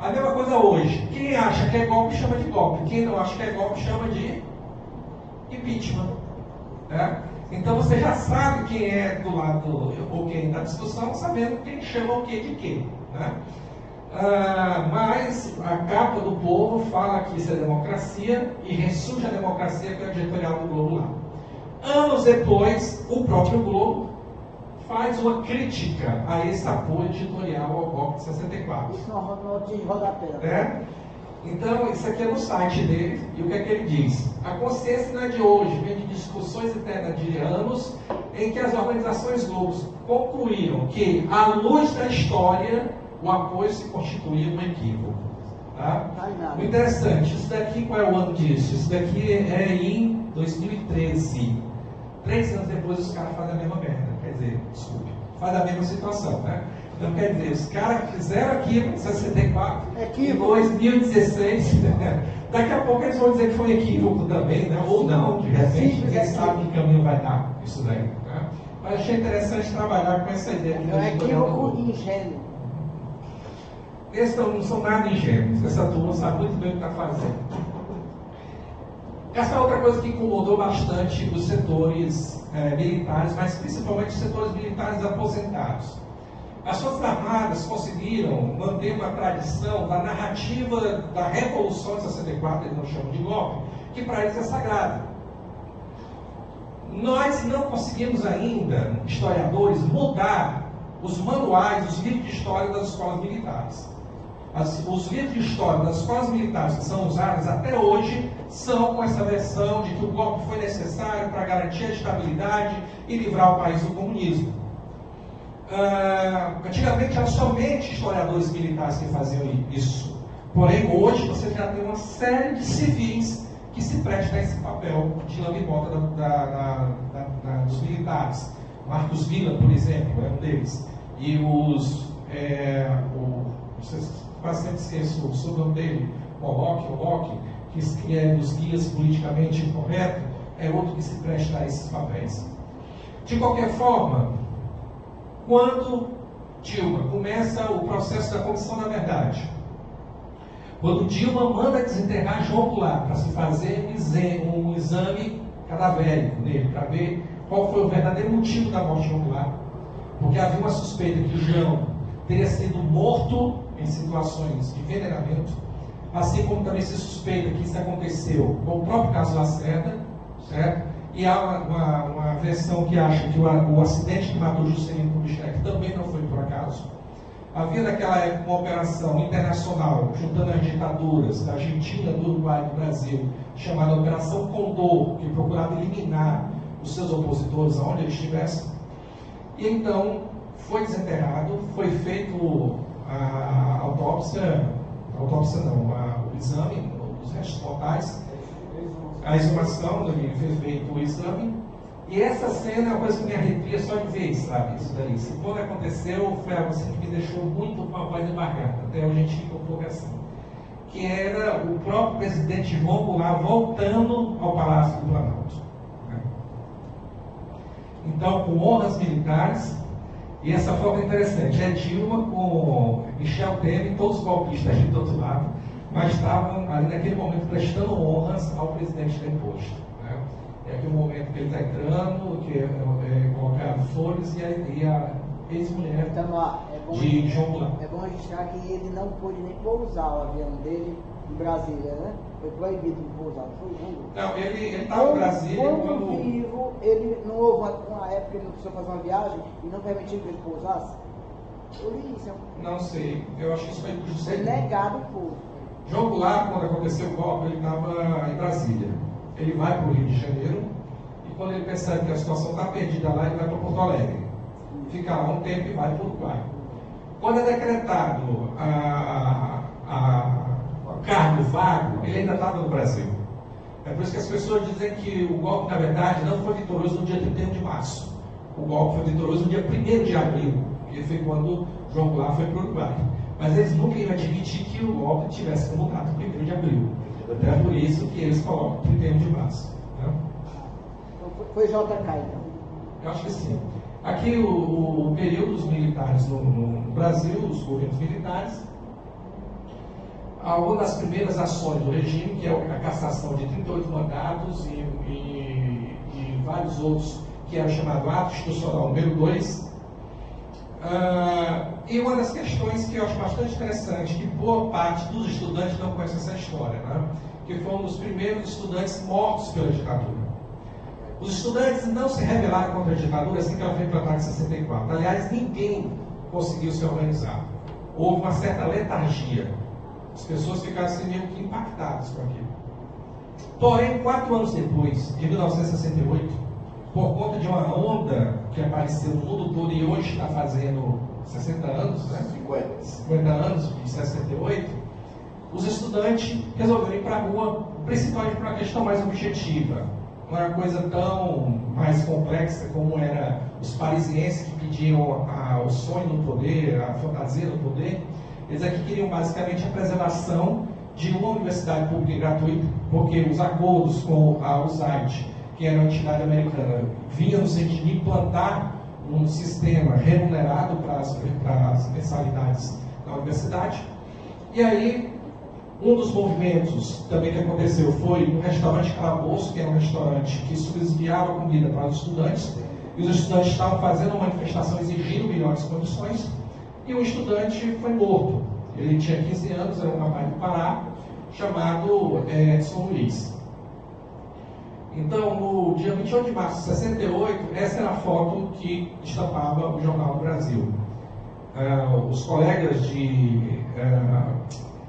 A mesma coisa hoje. Quem acha que é golpe chama de golpe. Quem não acha que é golpe chama de impeachment. Né? Então você já sabe quem é do lado ou quem da discussão, sabendo quem chama o que de quê. Né? Mas a capa do Povo fala que isso é democracia e ressurge a democracia com a editorial do Globo lá. Anos depois, o próprio Globo faz uma crítica a esse apoio editorial ao golpe de 64.
Isso não tinha de rodapé.
Então, isso aqui é no site dele, e o que é que ele diz? A consciência não é de hoje, vem de discussões internas de anos, em que as organizações Globos concluíram que, à luz da história, o apoio se constituía um equívoco. Tá? O interessante, isso daqui, qual é o ano disso? Isso daqui é em 2013. 3 anos depois os caras fazem a mesma merda, quer dizer, desculpe, fazem a mesma situação, né? Então quer dizer, os caras fizeram aquilo em 64, em 2016, daqui a pouco eles vão dizer que foi equívoco também, né? Ou não, de repente, ninguém sabe que caminho vai dar isso daí. Né? Mas achei interessante trabalhar com essa ideia.
É equívoco ingênuo.
Esses não são nada ingênuos, essa turma sabe muito bem o que está fazendo. Essa é outra coisa que incomodou bastante os setores militares, mas principalmente os setores militares aposentados. As Forças Armadas conseguiram manter uma tradição da narrativa da Revolução de 64, eles não chamam de golpe, que para eles é sagrada. Nós não conseguimos ainda, historiadores, mudar os manuais, os livros de história das escolas militares. Os livros de história das escolas militares que são usados até hoje são com essa versão de que o golpe foi necessário para garantir a estabilidade e livrar o país do comunismo. Antigamente eram somente historiadores militares que faziam isso. Porém, hoje você já tem uma série de civis que se prestam a esse papel de lambibota dos militares. Marcos Villa, por exemplo, é um deles. E quase sempre esqueço o sobrenome dele, Moloch, que é dos guias politicamente incorreto, é outro que se presta a esses papéis. De qualquer forma, quando Dilma começa o processo da Comissão da Verdade, quando Dilma manda desenterrar João Goulart para se fazer um exame cadavérico nele, para ver qual foi o verdadeiro motivo da morte de João Goulart, porque havia uma suspeita que o João teria sido morto em situações de envenenamento, assim como também se suspeita que isso aconteceu com o próprio caso Lacerda, certo? E há uma versão que acha que o acidente que matou Juscelino Kubitschek também não foi por acaso. Havia naquela época uma operação internacional, juntando as ditaduras da Argentina, do Uruguai e do Brasil, chamada Operação Condor, que procurava eliminar os seus opositores aonde eles estivessem. E então foi desenterrado, foi feito a autópsia não, o exame, os restos mortais, a exumação, ele fez feito o exame, e essa cena é uma coisa que me arrepia só de ver, sabe, isso daí. Quando aconteceu, foi algo assim que me deixou muito com a voz embargada, até hoje a gente fica um pouco assim, que era o próprio presidente João Goulart voltando ao Palácio do Planalto. Né? Então, com honras militares. E essa foto é interessante, é Dilma com Michel Temer, todos os golpistas de todo lado, mas estavam ali naquele momento prestando honras ao presidente deposto. Né? É aquele momento que ele está entrando, que é colocado flores e a ex-mulher de João Goulart.
É bom registrar que ele não pôde nem pousar o avião dele em Brasília, né? Foi proibido de pousar, não foi junto?
Não, ele estava em Brasília
quando vivo, ele não houve uma época que ele não precisou fazer uma viagem e não permitiu que ele pousasse? Eu li isso.
Não sei, eu acho que isso foi por
Foi negado o povo.
João Goulart, quando aconteceu o golpe, ele estava em Brasília. Ele vai para o Rio de Janeiro e quando ele percebe que a situação está perdida lá, ele vai para Porto Alegre. Fica lá um tempo e vai para o Uruguai. Quando é decretado cargo vago, ele ainda estava no Brasil. É por isso que as pessoas dizem que o golpe, na verdade, não foi vitorioso no dia 31 de março. o golpe foi vitorioso no dia 1º de abril, que foi quando João Goulart foi para o Uruguai. Mas eles nunca iam admitir que o golpe tivesse como data 1º de abril. Então é por isso que eles colocam 31 de março. Né?
Então, foi JK, então.
Eu acho que sim. Aqui o período dos militares no Brasil, os governos militares, uma das primeiras ações do regime, que é a cassação de 38 mandatos e vários outros, que era o chamado Ato Institucional número 2. E uma das questões que eu acho bastante interessante, que boa parte dos estudantes não conhece essa história, né? Que foi um dos primeiros estudantes mortos pela ditadura. Os estudantes não se rebelaram contra a ditadura assim que ela foi implantada em 64. Aliás, ninguém conseguiu se organizar. Houve uma certa letargia. As pessoas ficaram assim meio que impactadas com aquilo. Porém, 4 anos depois, em 1968, por conta de uma onda que apareceu no mundo todo e hoje está fazendo 60 anos, né? 50 anos, de 68, os estudantes resolveram ir para a rua, principalmente por uma questão mais objetiva. Não era coisa tão mais complexa como era os parisienses que pediam o sonho no poder, a fantasia no poder. Eles aqui queriam basicamente a preservação de uma universidade pública e gratuita, porque os acordos com a USAID, que era uma entidade americana, vinham no sentido de implantar um sistema remunerado para as mensalidades da universidade. E aí, um dos movimentos também que aconteceu foi no restaurante Calabouço, que era um restaurante que subsidiava comida para os estudantes, e os estudantes estavam fazendo uma manifestação exigindo melhores condições, e um estudante foi morto. Ele tinha 15 anos, era um rapaz do Pará, chamado Edson Luiz. Então, no dia 28 de março de 68, essa era a foto que estampava o Jornal do Brasil. Os colegas de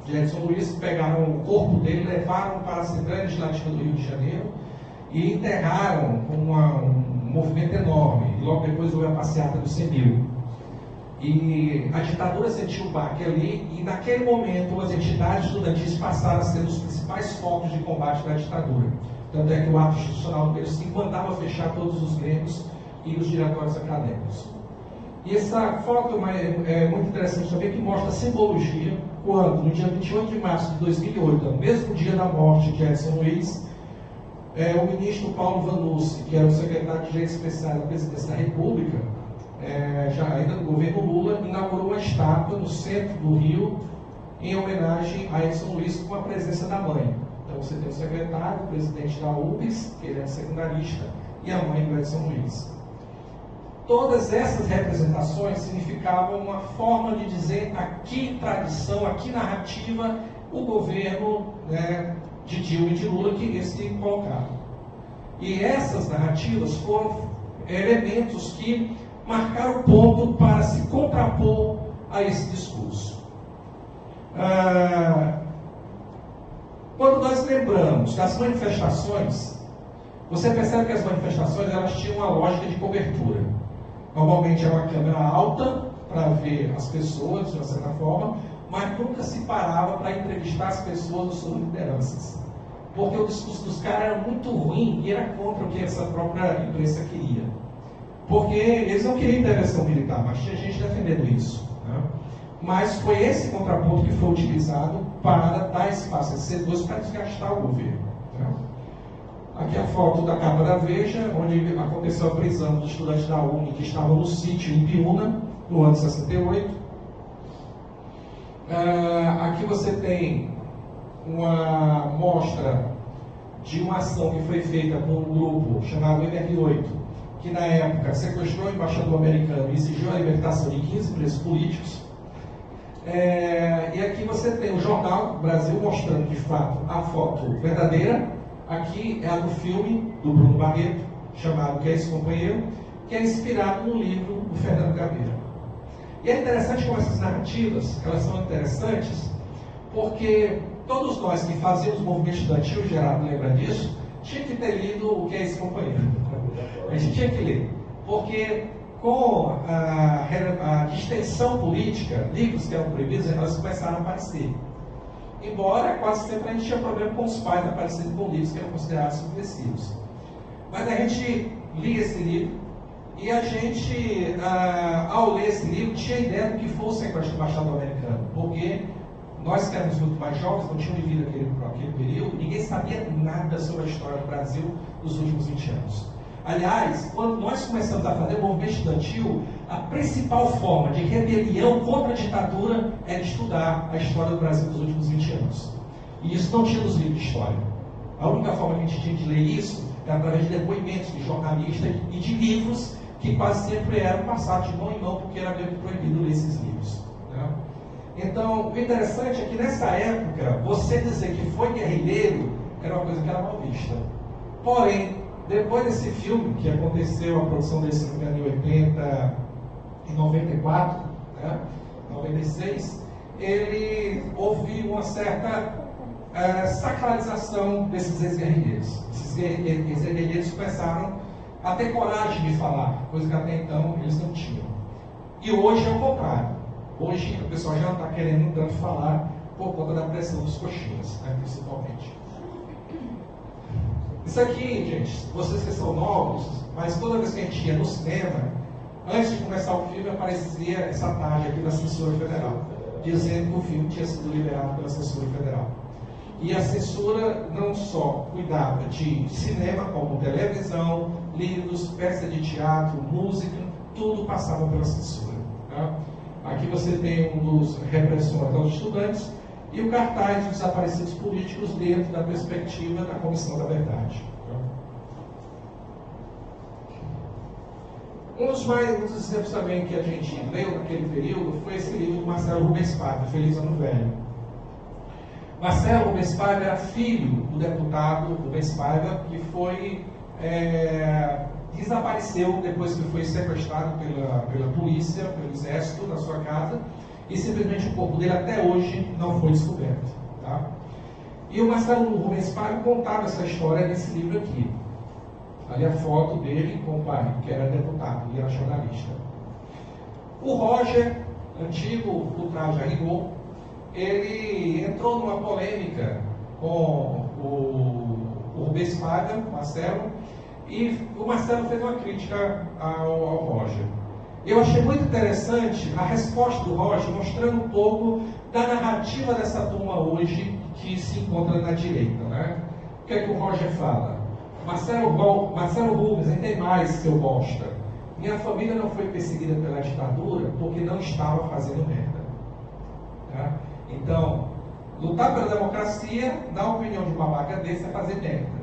Edson Luiz pegaram o corpo dele, levaram para a Assembleia Legislativa do Rio de Janeiro e enterraram com um movimento enorme. E logo depois houve a passeata do CEMIL. E a ditadura sentiu o baque ali, e naquele momento as entidades estudantis passaram a ser os principais focos de combate da ditadura. Tanto é que o ato institucional número 5 mandava fechar todos os grêmios e os diretórios acadêmicos. E essa foto é muito interessante também, que mostra a simbologia, quando, no dia 28 de março de 2008, no mesmo dia da morte de Edson Luiz, o ministro Paulo Vanucci, que era o secretário de Direitos Especiais da Presidência da República, já ainda do governo Lula, inaugurou uma estátua no centro do Rio, em homenagem a Edson Luiz, com a presença da mãe. Então você tem o secretário, o presidente da UBS, que ele é secundarista, e a mãe do Edson Luiz. Todas essas representações significavam uma forma de dizer a que tradição, a que narrativa o governo, né, de Dilma e de Lula queria se colocar. E essas narrativas foram elementos que marcaram o ponto para se contrapor a esse discurso. Quando nós lembramos das manifestações, você percebe que as manifestações elas tinham uma lógica de cobertura. Normalmente é uma câmera alta para ver as pessoas, de uma certa forma, mas nunca se parava para entrevistar as pessoas ou suas lideranças. Porque o discurso dos caras era muito ruim e era contra o que essa própria imprensa queria. Porque eles não queriam intervenção militar, mas tinha gente defendendo isso. Né? Mas foi esse contraponto que foi utilizado para dar espaço a esses setores para desgastar o governo. Né? Aqui a foto da capa da Veja, onde aconteceu a prisão dos estudantes da UNE que estavam no sítio em Piúna, no ano de 68. Aqui você tem uma mostra de uma ação que foi feita por um grupo chamado MR8, que na época sequestrou o embaixador americano e exigiu a libertação de 15 presos políticos. E aqui você tem o Jornal do Brasil mostrando de fato a foto verdadeira. Aqui é a do filme do Bruno Barreto, chamado Que é esse Companheiro, que é inspirado no livro do Fernando Gabeira. E é interessante como essas narrativas, elas são interessantes, porque todos nós que fazíamos movimento estudantil, Gerardo lembra disso, tinha que ter lido O Que é esse Companheiro. A gente tinha que ler, porque com a distensão política, livros que eram proibidos, elas começaram a aparecer. Embora quase sempre a gente tinha problema com os pais aparecendo com livros que eram considerados subversivos. Mas a gente lia esse livro E a gente, ao ler esse livro, tinha ideia do que foi o sequestro do embaixador americano, porque nós que éramos muito mais jovens, não tínhamos vivido aquele período, ninguém sabia nada sobre a história do Brasil nos últimos 20 anos. Aliás, quando nós começamos a fazer o movimento estudantil, a principal forma de rebelião contra a ditadura era estudar a história do Brasil dos últimos 20 anos. E isso não tinha nos livros de história. A única forma que a gente tinha de ler isso era através de depoimentos de jornalistas e de livros que quase sempre eram passados de mão em mão, porque era meio que proibido ler esses livros. Né? Então, o interessante é que nessa época, você dizer que foi guerrilheiro era uma coisa que era mal vista. Porém, depois desse filme, que aconteceu, a produção desse filme em 80 e 94, né, 96, houve uma certa sacralização desses ex-guerrilheiros. Esses ex-guerrilheiros começaram a ter coragem de falar, coisa que até então eles não tinham. E hoje é o contrário. Hoje o pessoal já não está querendo tanto falar por conta da pressão dos coxinhas, né, principalmente. Isso aqui, gente, vocês que são novos, mas toda vez que a gente ia no cinema, antes de começar o filme, aparecia essa tag aqui da censura federal, dizendo que o filme tinha sido liberado pela censura federal. E a censura não só cuidava de cinema, como televisão, livros, peças de teatro, música, tudo passava pela censura. Tá? Aqui você tem um dos repressões aos estudantes e o cartaz dos desaparecidos políticos dentro da perspectiva da Comissão da Verdade. Um dos exemplos também que a gente leu naquele período foi esse livro do Marcelo Rubens Paiva, Feliz Ano Velho. Marcelo Rubens Paiva era filho do deputado Rubens Paiva, que desapareceu depois que foi sequestrado pela polícia, pelo exército, na sua casa, e simplesmente o corpo dele até hoje não foi descoberto. Tá? E o Marcelo Rubens Paiva contava essa história nesse livro aqui. Ali a foto dele com o pai, que era deputado e era jornalista. O Roger, antigo ultraje a rigor, ele entrou numa polêmica com o Rubens Paiva, Marcelo, e o Marcelo fez uma crítica ao Roger. Eu achei muito interessante a resposta do Roger, mostrando um pouco da narrativa dessa turma hoje que se encontra na direita. Né? O que é que o Roger fala? Marcelo Rubens, nem tem mais, seu bosta. Minha família não foi perseguida pela ditadura porque não estava fazendo merda. Tá? Então, lutar pela democracia, na opinião de um babaca desse, é fazer merda.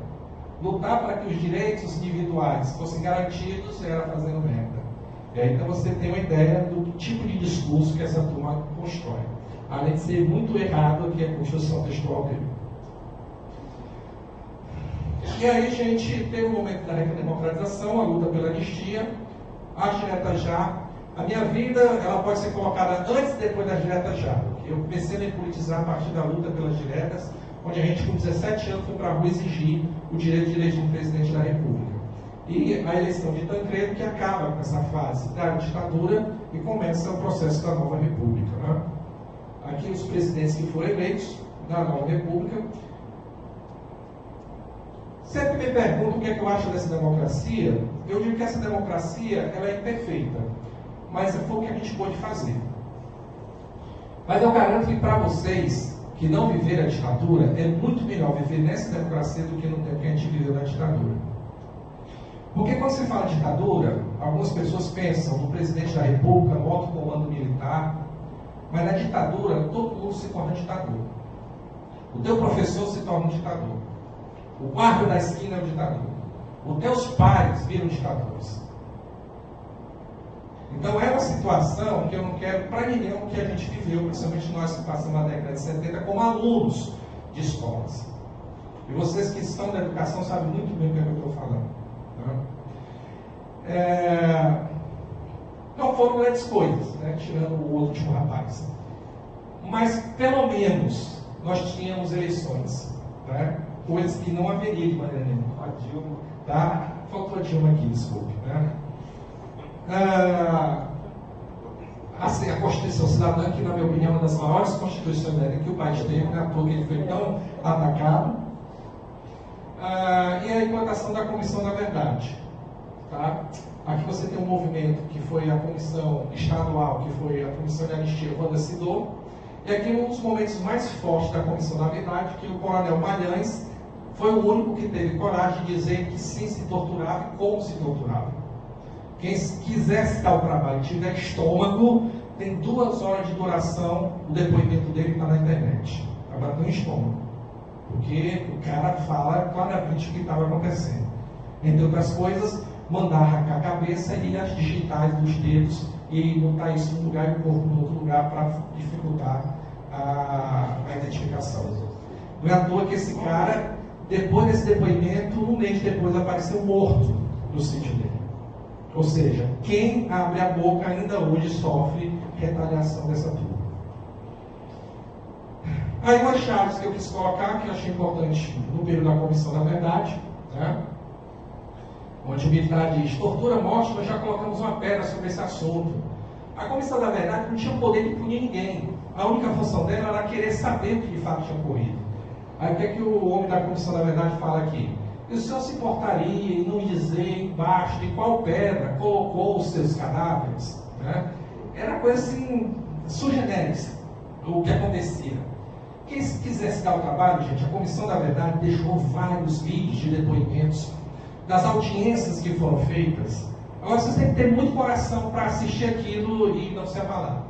Lutar para que os direitos individuais fossem garantidos era fazendo merda. E aí, então você tem uma ideia do tipo de discurso que essa turma constrói. Além de ser muito errado aqui a construção textual dele. E aí, gente, teve o momento da redemocratização, a luta pela anistia, as diretas já. A minha vida, ela pode ser colocada antes e depois das diretas já. Eu comecei a me politizar a partir da luta pelas diretas, onde a gente, com 17 anos, foi para a rua exigir o direito de eleger um presidente da República. E a eleição de Tancredo, que acaba com essa fase da ditadura e começa o processo da nova República. Né? Aqui os presidentes que foram eleitos na nova República. Sempre me perguntam o que é que eu acho dessa democracia. Eu digo que essa democracia ela é imperfeita, mas foi o que a gente pôde fazer. Mas eu garanto que para vocês que não viveram a ditadura, é muito melhor viver nessa democracia do que no tempo que a gente viveu na ditadura. Porque quando se fala ditadura, algumas pessoas pensam no presidente da República, no alto comando militar, mas na ditadura todo mundo se torna ditador. O teu professor se torna um ditador. O guarda da esquina é um ditador. Os teus pais viram ditadores. Então é uma situação que eu não quero para ninguém o que a gente viveu, principalmente nós que passamos a década de 70 como alunos de escolas. E vocês que estão na educação sabem muito bem o que eu estou falando. Né? Não foram grandes coisas, né? Tirando o último rapaz. Mas pelo menos nós tínhamos eleições. Né? Coisas que não haveria de maneira nenhuma. A Dilma. Tá? Faltou a Dilma aqui, desculpe. Né? A Constituição Cidadã, que na minha opinião é uma das maiores constituições que o país teve, né? Porque ele foi tão atacado. E a implantação da Comissão da Verdade. Tá? Aqui você tem um movimento que foi a comissão estadual, que foi a comissão de anistia Wanda Sidor. E aqui um dos momentos mais fortes da comissão da verdade, que o coronel Malhães foi o único que teve coragem de dizer que sim se torturava e como se torturava. Quem quisesse dar o trabalho e tiver estômago, tem 2 horas de duração, o depoimento dele está na internet. Agora tem estômago. Porque o cara fala claramente o que estava acontecendo. Entre outras coisas, mandar arrancar a cabeça e as digitais dos dedos e botar isso num lugar e o corpo no outro lugar para dificultar a identificação. Não é à toa que esse cara, depois desse depoimento, um mês depois apareceu morto no sítio dele. Ou seja, quem abre a boca ainda hoje sofre retaliação dessa turma. Aí umas chaves que eu quis colocar, que eu achei importante no período da Comissão da Verdade, né? Onde o militar diz, tortura, morte, nós já colocamos uma pedra sobre esse assunto. A Comissão da Verdade não tinha o poder de punir ninguém. A única função dela era querer saber o que de fato tinha ocorrido. Aí o que é que o homem da Comissão da Verdade fala aqui? E o senhor se importaria em não dizer embaixo de qual pedra colocou os seus cadáveres? Né? Era coisa assim, sugenérica, o que acontecia. Quem quisesse dar o trabalho, gente, a Comissão da Verdade deixou vários vídeos de depoimentos das audiências que foram feitas. Agora vocês têm que ter muito coração para assistir aquilo e não se abalar.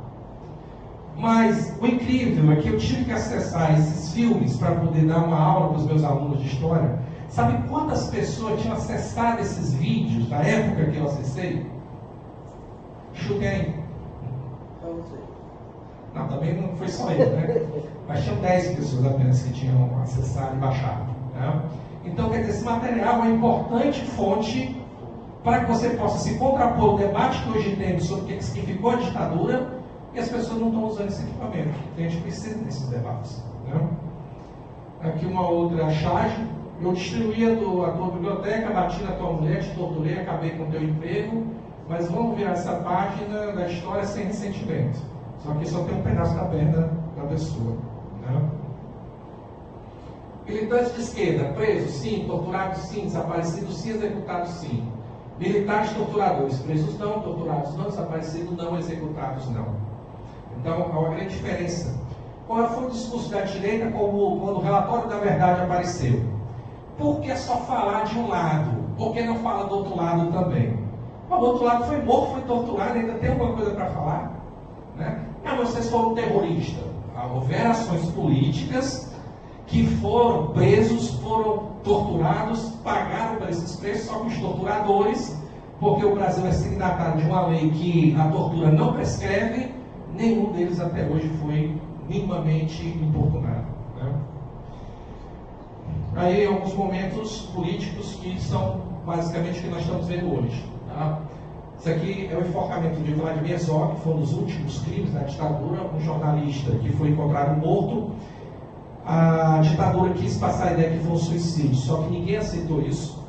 Mas o incrível é que eu tive que acessar esses filmes para poder dar uma aula para os meus alunos de história. Sabe quantas pessoas tinham acessado esses vídeos da época que eu acessei? Chutem aí. Não, também não foi só eu, né? Mas tinham 10 pessoas apenas que tinham acessado e baixado. Né? Então, quer dizer, esse material é uma importante fonte para que você possa se contrapor ao debate que hoje temos sobre o que significou a ditadura, e as pessoas não estão usando esse equipamento. Então, a gente precisa desses debates. Né? Aqui uma outra charge. Eu destruí a tua biblioteca, bati na tua mulher, te torturei, acabei com o teu emprego, mas vamos virar essa página da história sem ressentimento. Só que só tem um pedaço da perna da pessoa. Né? Militantes de esquerda, presos sim, torturados sim, desaparecidos sim, executados sim. Militares torturadores, presos não, torturados não, desaparecidos não, executados não. Então, há uma grande diferença. Qual foi o discurso da direita quando o relatório da verdade apareceu? Por que só falar de um lado? Por que não fala do outro lado também? O outro lado foi morto, foi torturado, ainda tem alguma coisa para falar? Né? Não, vocês foram terroristas. Houveram ações políticas que foram presos, foram torturados, pagaram por esses preços, só que os torturadores, porque o Brasil é signatário de uma lei que a tortura não prescreve, nenhum deles até hoje foi minimamente importunado. Né? Aí alguns momentos políticos que são basicamente o que nós estamos vendo hoje. Tá? Isso aqui é o enforcamento de Vladimir Herzog, que foi um dos últimos crimes da ditadura, um jornalista que foi encontrado morto. A ditadura quis passar a ideia que foi um suicídio, só que ninguém aceitou isso,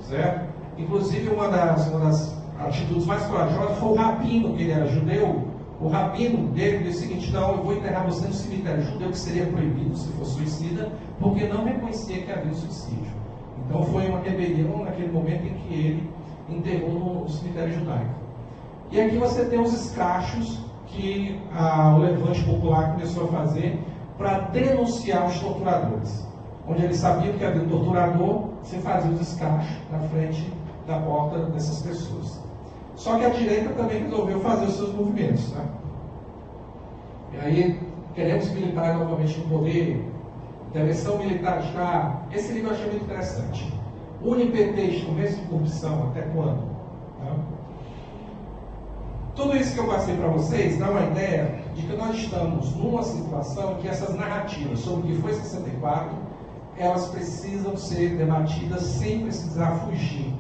certo? Inclusive uma das atitudes mais corajosas foi o rabino, que ele era judeu. O rabino dele disse o seguinte: não, eu vou enterrar você no cemitério judeu, que seria proibido se for suicida, porque não reconhecia que havia suicídio. Então foi uma rebelião naquele momento em que ele enterrou no cemitério judaico. E aqui você tem os escrachos que o Levante Popular começou a fazer para denunciar os torturadores. Onde eles sabiam que havia um torturador, você fazia os escrachos na frente da porta dessas pessoas. Só que a direita também resolveu fazer os seus movimentos. Né? E aí, queremos militares novamente no poder, intervenção militar está. Esse livro eu achei muito interessante. UniPT, instrumentos de corrupção, até quando? Né? Tudo isso que eu passei para vocês dá uma ideia de que nós estamos numa situação em que essas narrativas sobre o que foi 64, elas precisam ser debatidas sem precisar fugir.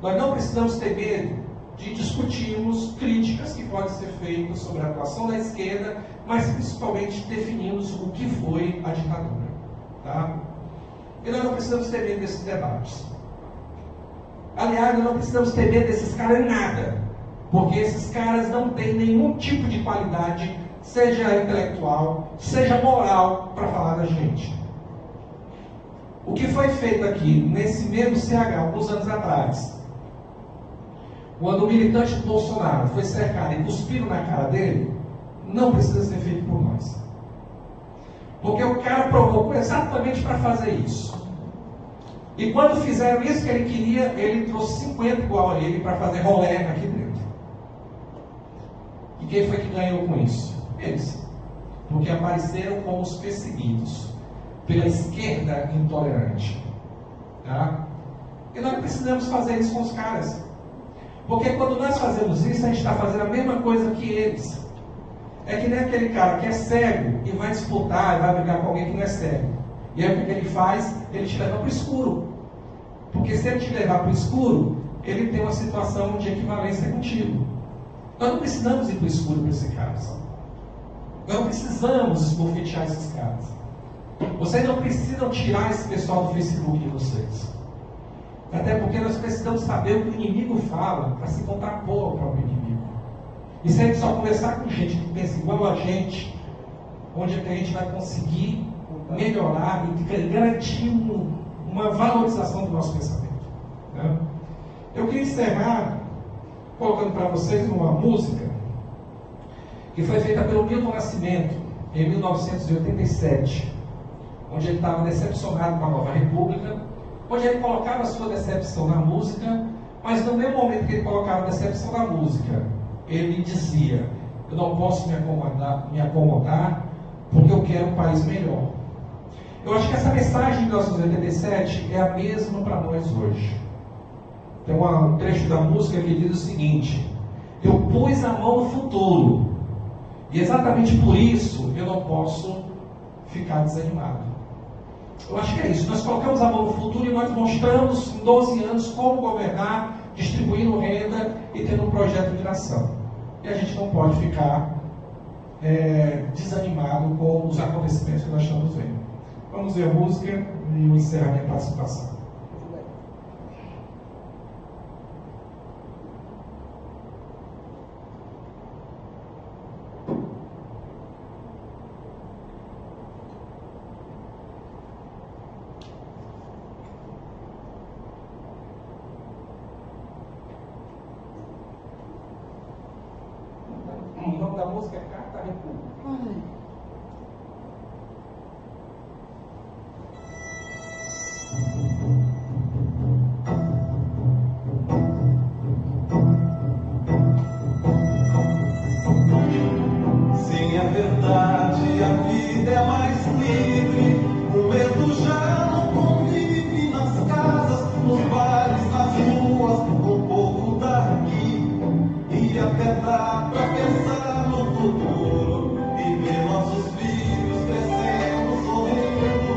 Nós não precisamos ter medo de discutirmos críticas que podem ser feitas sobre a atuação da esquerda, mas principalmente definimos o que foi a ditadura. Tá? E nós não precisamos ter medo desses debates. Aliás, nós não precisamos ter medo desses caras em nada, porque esses caras não têm nenhum tipo de qualidade, seja intelectual, seja moral, para falar da gente. O que foi feito aqui, nesse mesmo CH, alguns anos atrás, quando o militante do Bolsonaro foi cercado e cuspiram na cara dele, não precisa ser feito por nós. Porque o cara provocou exatamente para fazer isso. E quando fizeram isso que ele queria, ele trouxe 50 igual a ele para fazer rolê aqui dentro. E quem foi que ganhou com isso? Eles. Porque apareceram como os perseguidos pela esquerda intolerante. Tá? E nós precisamos fazer isso com os caras. Porque quando nós fazemos isso, a gente está fazendo a mesma coisa que eles. É que nem aquele cara que é cego e vai disputar, e vai brigar com alguém que não é cego. E aí o que ele faz? Ele te leva para o escuro. Porque se ele te levar para o escuro, ele tem uma situação de equivalência contigo. Nós não precisamos ir para o escuro para esse cara. Nós não precisamos esbofetear esses caras. Vocês não precisam tirar esse pessoal do Facebook de vocês. Até porque nós precisamos saber o que o inimigo fala para se contrapor ao próprio inimigo. E se a gente só conversar com gente que pensa igual a gente, onde é que a gente vai conseguir melhorar e garantir uma valorização do nosso pensamento. Né? Eu queria encerrar colocando para vocês uma música que foi feita pelo Milton Nascimento em 1987, onde ele estava decepcionado com a Nova República, onde ele colocava a sua decepção na música, mas no mesmo momento que ele colocava a decepção na música, ele dizia: eu não posso me acomodar porque eu quero um país melhor. Eu acho que essa mensagem de 1987 é a mesma para nós hoje. Tem um trecho da música que diz o seguinte: eu pus a mão no futuro, e exatamente por isso eu não posso ficar desanimado. Eu acho que é isso. Nós colocamos a mão no futuro e nós mostramos em 12 anos como governar, distribuindo renda e tendo um projeto de nação. E a gente não pode ficar desanimado com os acontecimentos que nós estamos vendo. Vamos ver a música e o encerramento da participação. O nome da música é Carta à República.
Sim, é verdade, a vida é mais livre. O medo já não convive nas casas, nos bares, nas ruas, um pouco daqui. E até dá pra pensar no futuro e ver nossos filhos crescendo, sorrindo.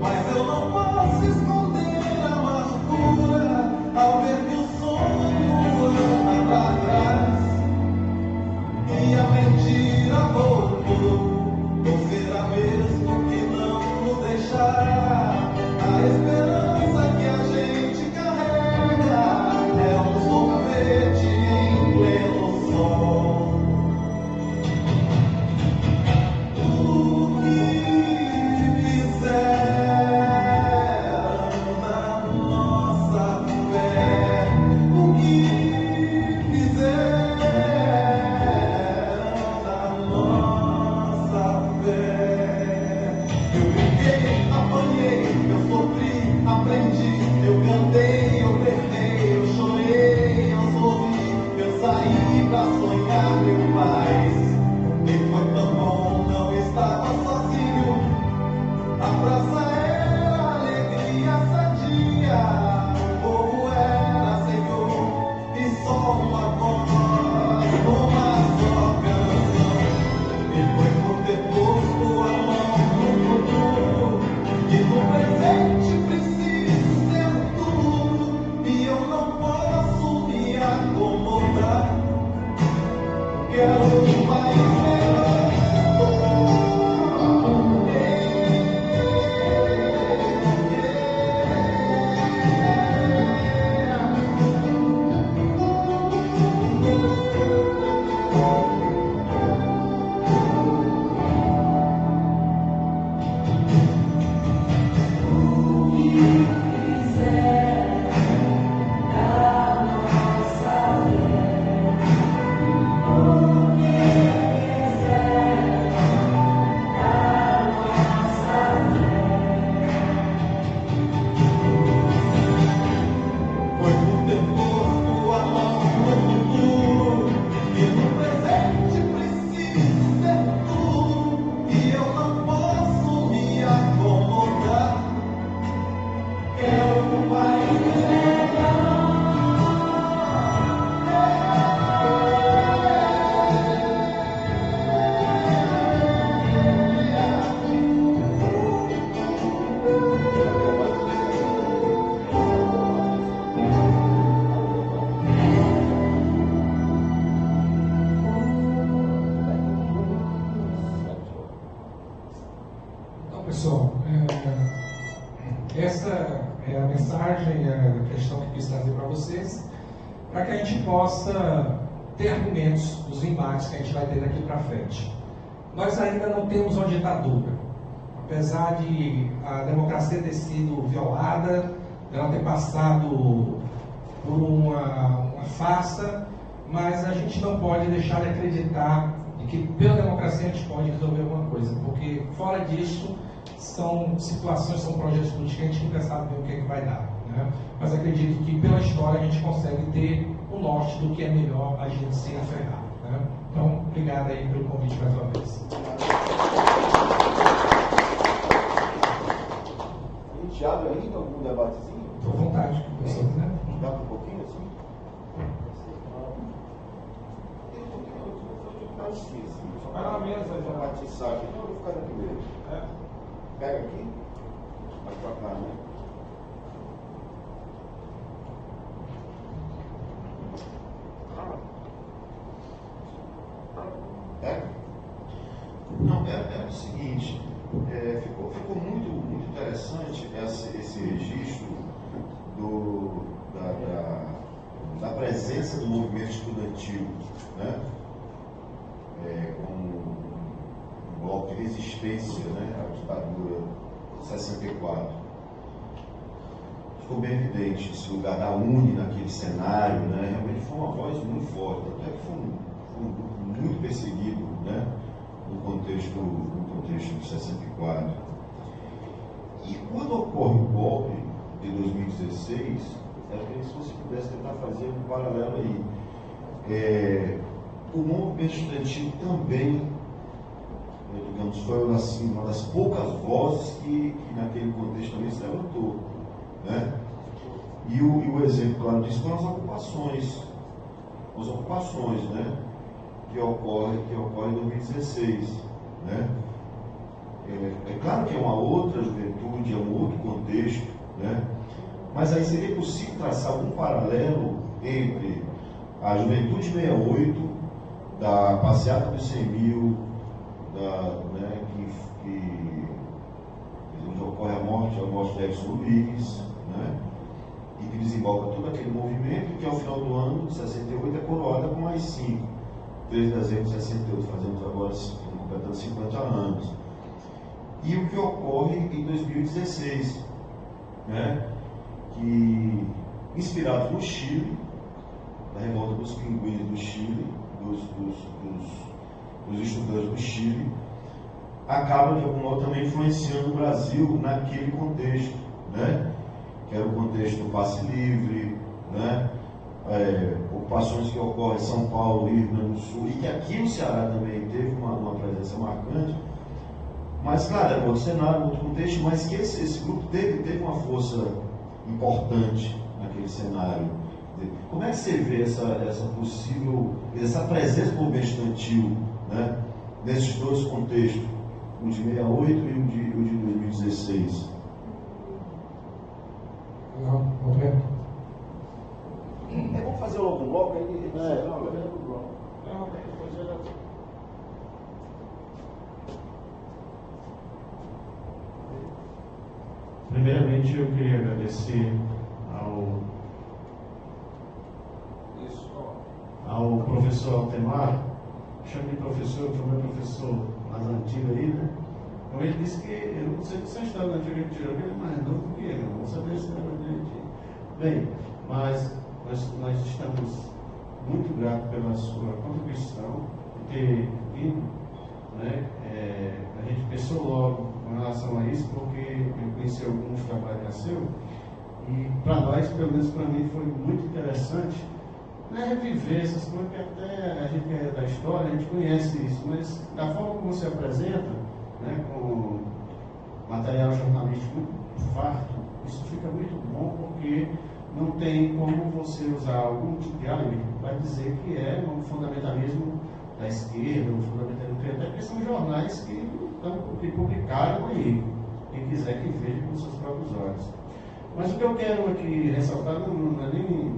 Mas eu não posso esconder a amargura ao ver que o sonho anda pra trás. E a mentira voltou, ou será mesmo que não nos deixará? A esperança que a gente carrega é um sorvete em pleno sol. O que fizeram da nossa fé? O que fizeram da nossa fé? Eu brinquei, apanhei, eu sofri, aprendi, eu cantei, eu tentei, eu chorei, eu sorri, eu saí pra sonhar meu paz. E foi tão bom, não estava sozinho. A praça era alegria sadia, o povo era senhor, e só uma voz, uma só canção. E foi por ter posto a mão no futuro, que no presente preciso ser tudo, e eu não posso me acomodar. Quero um país melhor.
Quiser da nossa
mensagem, a questão que quis trazer para vocês, para que a gente possa ter argumentos dos embates que a gente vai ter daqui para frente. Nós ainda não temos uma ditadura, apesar de a democracia ter sido violada, ela ter passado por uma farsa, mas a gente não pode deixar de acreditar de que pela democracia a gente pode resolver alguma coisa, porque fora disso são situações, são projetos políticos que a gente nunca sabe bem o que é que vai dar, né? Mas acredito que pela história a gente consegue ter o norte do que é melhor a gente se aferrar, né? Então, obrigado aí pelo convite mais uma vez.
A gente abre ainda algum debatezinho?
Estou à vontade, professor, né?
Dá um pouquinho assim?
Vai na mesa já.
Vou atiçar aqui. Não, eu vou ficar daqui mesmo.
É.
Pega aqui. Vai pra cá, né? Pega. Não, é o seguinte. Ficou muito interessante esse registro da presença do movimento estudantil, né? Com um bloco de resistência, né, à ditadura de 64. Ficou bem evidente esse lugar da UNE naquele cenário, né? Realmente foi uma voz muito forte, até que foi um grupo muito perseguido, né, no contexto de 64. E quando ocorre o golpe de 2016, eu queria que você pudesse tentar fazer um paralelo aí. O movimento estudantil também, digamos, foi assim, uma das poucas vozes que naquele contexto também se levantou, né? E o exemplo, claro, disso foram as ocupações, né? Que ocorre em 2016, né? É claro que é uma outra juventude, é um outro contexto, né? Mas aí seria possível traçar algum paralelo entre a Juventude 68, da passeata dos 100 mil, né, onde ocorre a morte de Edson Luiz, né, e que desemboca todo aquele movimento que ao final do ano de 68 é coroada com mais 5. 3 de dezembro de 68, fazemos agora, completando 50 anos. E o que ocorre em 2016, né, que, inspirado no Chile, da revolta dos pinguins do Chile, dos estudantes do Chile, acaba de algum modo também influenciando o Brasil naquele contexto, né? Que era o contexto do passe livre, né? Ocupações que ocorrem em São Paulo, Rio Grande do Sul, e que aqui no Ceará também teve uma presença marcante, mas claro, era outro cenário, outro contexto, mas que esse grupo teve uma força importante naquele cenário. Como é que você vê essa presença do movimento estudantil, né, nesses dois contextos, o de 68 e o de 2016? Vamos fazer logo um bloco aí?
Primeiramente, eu queria agradecer ao professor Altemar, chamo de professor, foi meu professor mais antigo aí, né? Então ele disse que, eu não sei se a história da antiga ele é mais novo do que ele, não vou saber se era direitinho. Bem, mas nós estamos muito gratos pela sua contribuição, por ter vindo, né? A gente pensou logo com relação a isso, porque eu conheci alguns trabalhos seu, e para nós, pelo menos para mim, foi muito interessante, né, reviver essas coisas que até a gente que é da história, a gente conhece isso, mas da forma como você apresenta, né, com material jornalístico muito farto, isso fica muito bom, porque não tem como você usar algum tipo de álibi para dizer que é um fundamentalismo da esquerda, um fundamentalismo que até porque são jornais que publicaram aí, quem quiser que veja com seus próprios olhos. Mas o que eu quero aqui ressaltar não é nem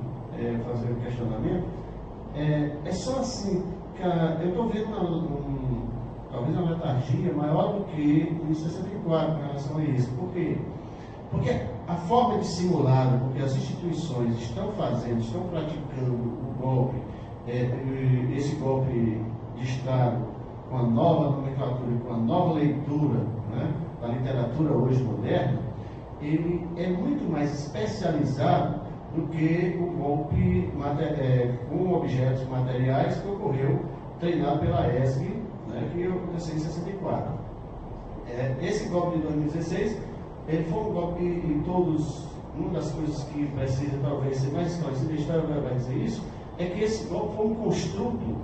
fazer um questionamento, é só assim, que eu estou vendo talvez uma letargia maior do que em 64 com relação a isso. Por quê? Porque a forma dissimulada, porque as instituições estão fazendo, estão praticando o golpe, esse golpe de Estado, com a nova nomenclatura, com a nova leitura, né, da literatura hoje moderna, ele é muito mais especializado do que o golpe com objetos materiais que ocorreu, treinado pela ESG, né, que aconteceu em 64. Esse golpe de 2016, ele foi um golpe em todos. Uma das coisas que precisa talvez ser mais esclarecida, a história vai dizer isso, é que esse golpe foi um construto,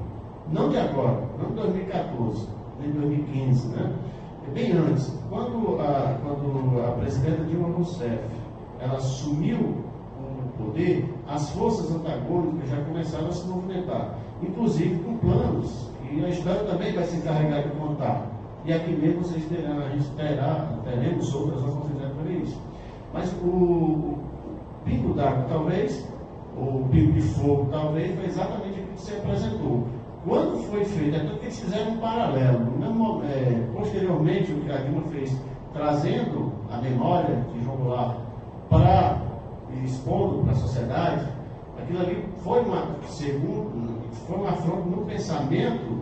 não de agora, não de 2014, nem de 2015, né? Bem antes, quando a presidenta Dilma Rousseff ela assumiu o poder, as forças antagônicas já começaram a se movimentar, inclusive com planos, e a história também vai se encarregar de contar. E aqui mesmo teremos outras oportunidades para ver isso. Mas o pingo d'água, talvez, ou o pingo de fogo, talvez, foi exatamente o que se apresentou. Quando foi feito, é porque eles fizeram um paralelo. Posteriormente, o que a Dilma fez, trazendo a memória de João Goulart para expondo para a sociedade, aquilo ali foi uma afronta no pensamento,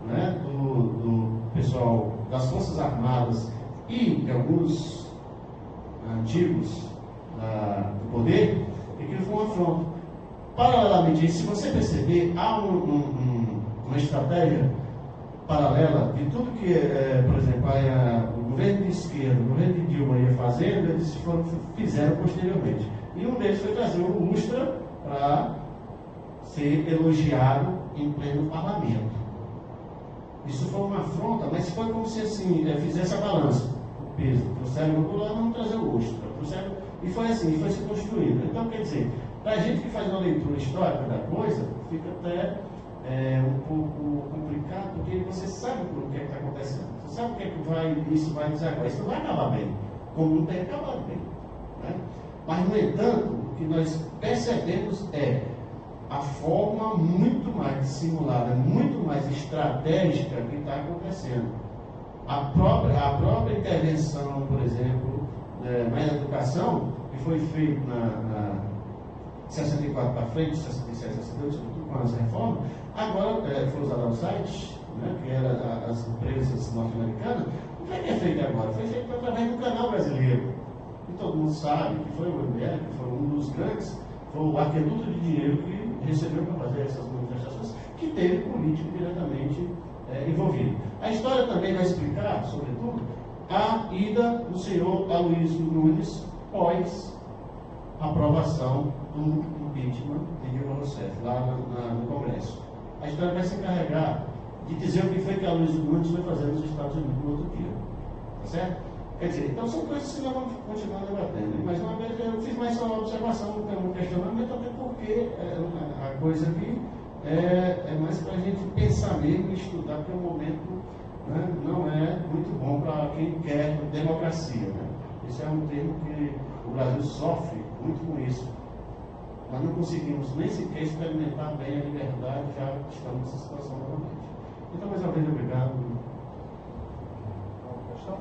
né, do pessoal das Forças Armadas e de alguns antigos do poder, e que foi uma afronta. Paralelamente, se você perceber, há uma estratégia paralela de tudo que, por exemplo, o governo de esquerda, o governo de Dilma ia fazendo, eles fizeram posteriormente. E um deles foi trazer o Ustra para ser elogiado em pleno parlamento. Isso foi uma afronta, mas foi como se assim, fizesse a balança, o peso. Trouxeram o Goulart, vamos trazer o Ustra. E foi assim, foi se construindo. Então, quer dizer, para a gente que faz uma leitura histórica da coisa, fica até um pouco complicado, porque você sabe o que é que está acontecendo. Você sabe o que é que isso vai desaguar. Isso não vai acabar bem, como não tem acabado bem. Né? Mas, no entanto, o que nós percebemos é a forma muito mais dissimulada, muito mais estratégica que está acontecendo. A própria intervenção, por exemplo, na educação, que foi feita na 64 para frente, 67, 68, sobretudo com as reformas, agora foi usado o site, né, que era as empresas norte-americanas. O que é feito agora? Foi feito através do canal brasileiro. E todo mundo sabe que foi o MBL, que foi um dos grandes, foi o arqueduto de dinheiro que recebeu para fazer essas manifestações, que teve político diretamente envolvido. A história também vai explicar, sobretudo, a ida do senhor Aloysio Nunes pós aprovação do impeachment de Dilma Rousseff, lá no Congresso. A história vai se encarregar de dizer o que foi que Aloysio Nunes foi fazer nos Estados Unidos no outro dia. Tá certo? Quer dizer, então são coisas que nós vamos continuar debatendo. Mas uma vez eu fiz mais só uma observação, não tem um questionamento, até porque a coisa aqui é mais para a gente pensar mesmo e estudar, porque o momento, né, não é muito bom para quem quer democracia. Né? Esse é um termo que o Brasil sofre muito com isso. Nós não conseguimos nem sequer experimentar bem a liberdade, já estamos nessa situação novamente. Então, mais uma vez, obrigado.
Alguma questão?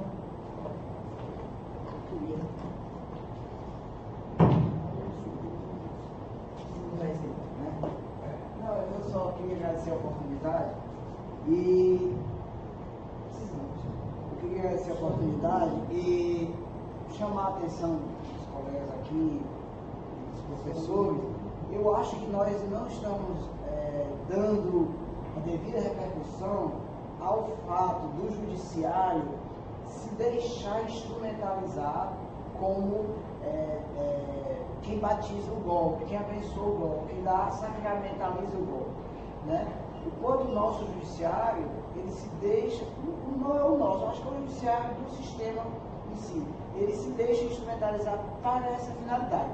Não, eu só queria agradecer a oportunidade e chamar a atenção dos colegas aqui, dos professores. Eu acho que nós não estamos dando a devida repercussão ao fato do judiciário se deixar instrumentalizar como quem batiza o golpe, quem abençoa o golpe, quem sacramentaliza o golpe. Né? Enquanto o nosso judiciário, ele se deixa, não é o nosso, acho que é o judiciário do sistema em si, ele se deixa instrumentalizar para essa finalidade.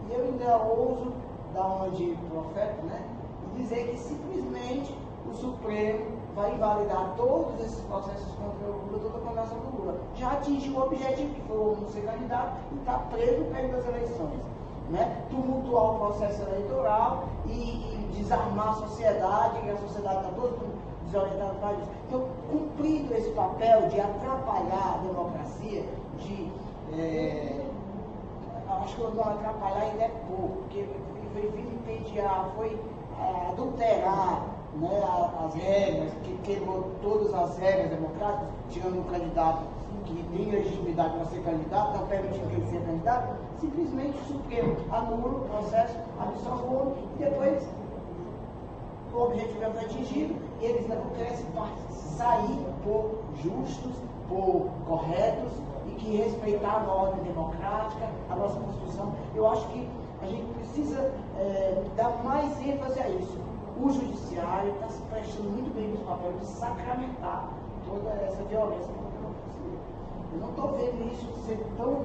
E eu ainda ouso dar uma de profeta, né? E dizer que simplesmente o Supremo vai invalidar todos esses processos contra o Lula, toda a condenação do Lula. Já atingiu o objetivo, que foi o não ser candidato, e está preso no período das eleições. Né? Tumultuar o processo eleitoral e desarmar a sociedade, que a sociedade está toda desorientada para isso. Então, cumprindo esse papel de atrapalhar a democracia, de acho que eu não atrapalhar ainda é pouco, porque foi vilipendiar, foi adulterar, né, as regras, que quebrou todas as regras democráticas, tirando um candidato que tem legitimidade para ser candidato, não permitindo que ele seja candidato, simplesmente o Supremo anula o processo, absolve e depois o objetivo é atingido e eles não querem sair por justos, por corretos e que respeitavam a ordem democrática, a nossa Constituição. Eu acho que a gente precisa dar mais ênfase a isso. O Judiciário está se prestando muito bem nos papéis de sacramentar toda essa violência contra a democracia. Eu não estou vendo isso ser tão...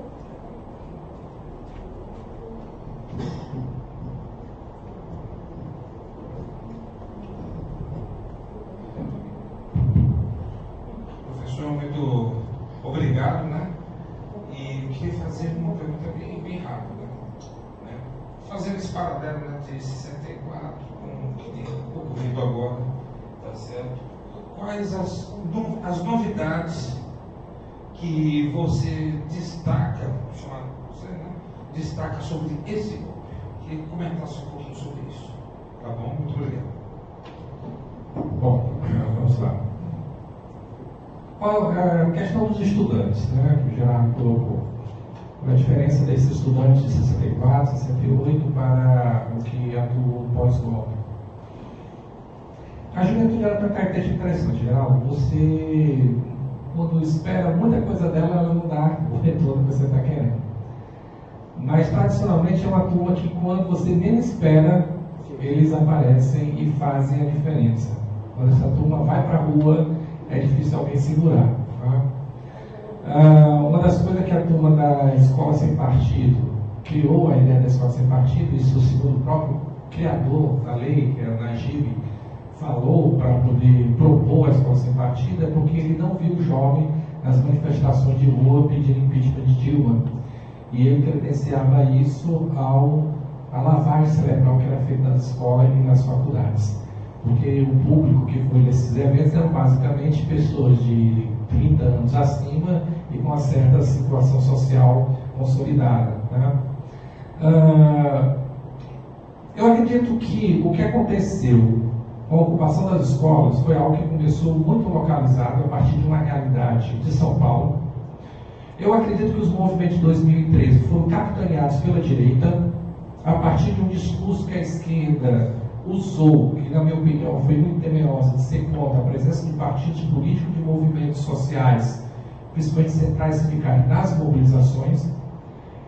Professor, muito obrigado, né? E eu queria fazer uma pergunta bem rápida, né? Fazendo esse paralelo, né, de 64 com o que tem ocorrido agora, tá certo? Quais as novidades que você destaca, destaca sobre esse golpe? Queria comentar só um pouquinho sobre isso, tá bom? Muito obrigado.
Bom, vamos lá. A questão dos estudantes, né, que o Gerardo colocou. A diferença desses estudantes de 64, 68 para o que atuou pós-golpe. A juventude ela tem uma característica interessante, Geraldo. Você, quando espera muita coisa dela, ela não dá o retorno que você está querendo. Mas, tradicionalmente, é uma turma que, quando você menos espera, eles aparecem e fazem a diferença. Quando essa turma vai para a rua, é difícil alguém segurar. Tá? Uma das coisas que a turma da Escola Sem Partido criou, a ideia da Escola Sem Partido, isso segundo o próprio criador da lei, que era o Najib, falou para poder propor a Escola Sem Partido, é porque ele não viu o jovem nas manifestações de rua pedindo impeachment de Dilma. E ele credenciava isso à lavagem cerebral que era feita nas escolas e nas faculdades. Porque o público que foi nesses eventos eram basicamente pessoas de 30 anos acima e com uma certa situação social consolidada. Né? Eu acredito que o que aconteceu com a ocupação das escolas foi algo que começou muito localizado a partir de uma realidade de São Paulo. Eu acredito que os movimentos de 2013 foram capitaneados pela direita a partir de um discurso que a esquerda usou, que na minha opinião foi muito temerosa de ser contra a presença de partidos políticos, de movimentos sociais, principalmente centrais sindicais, nas mobilizações.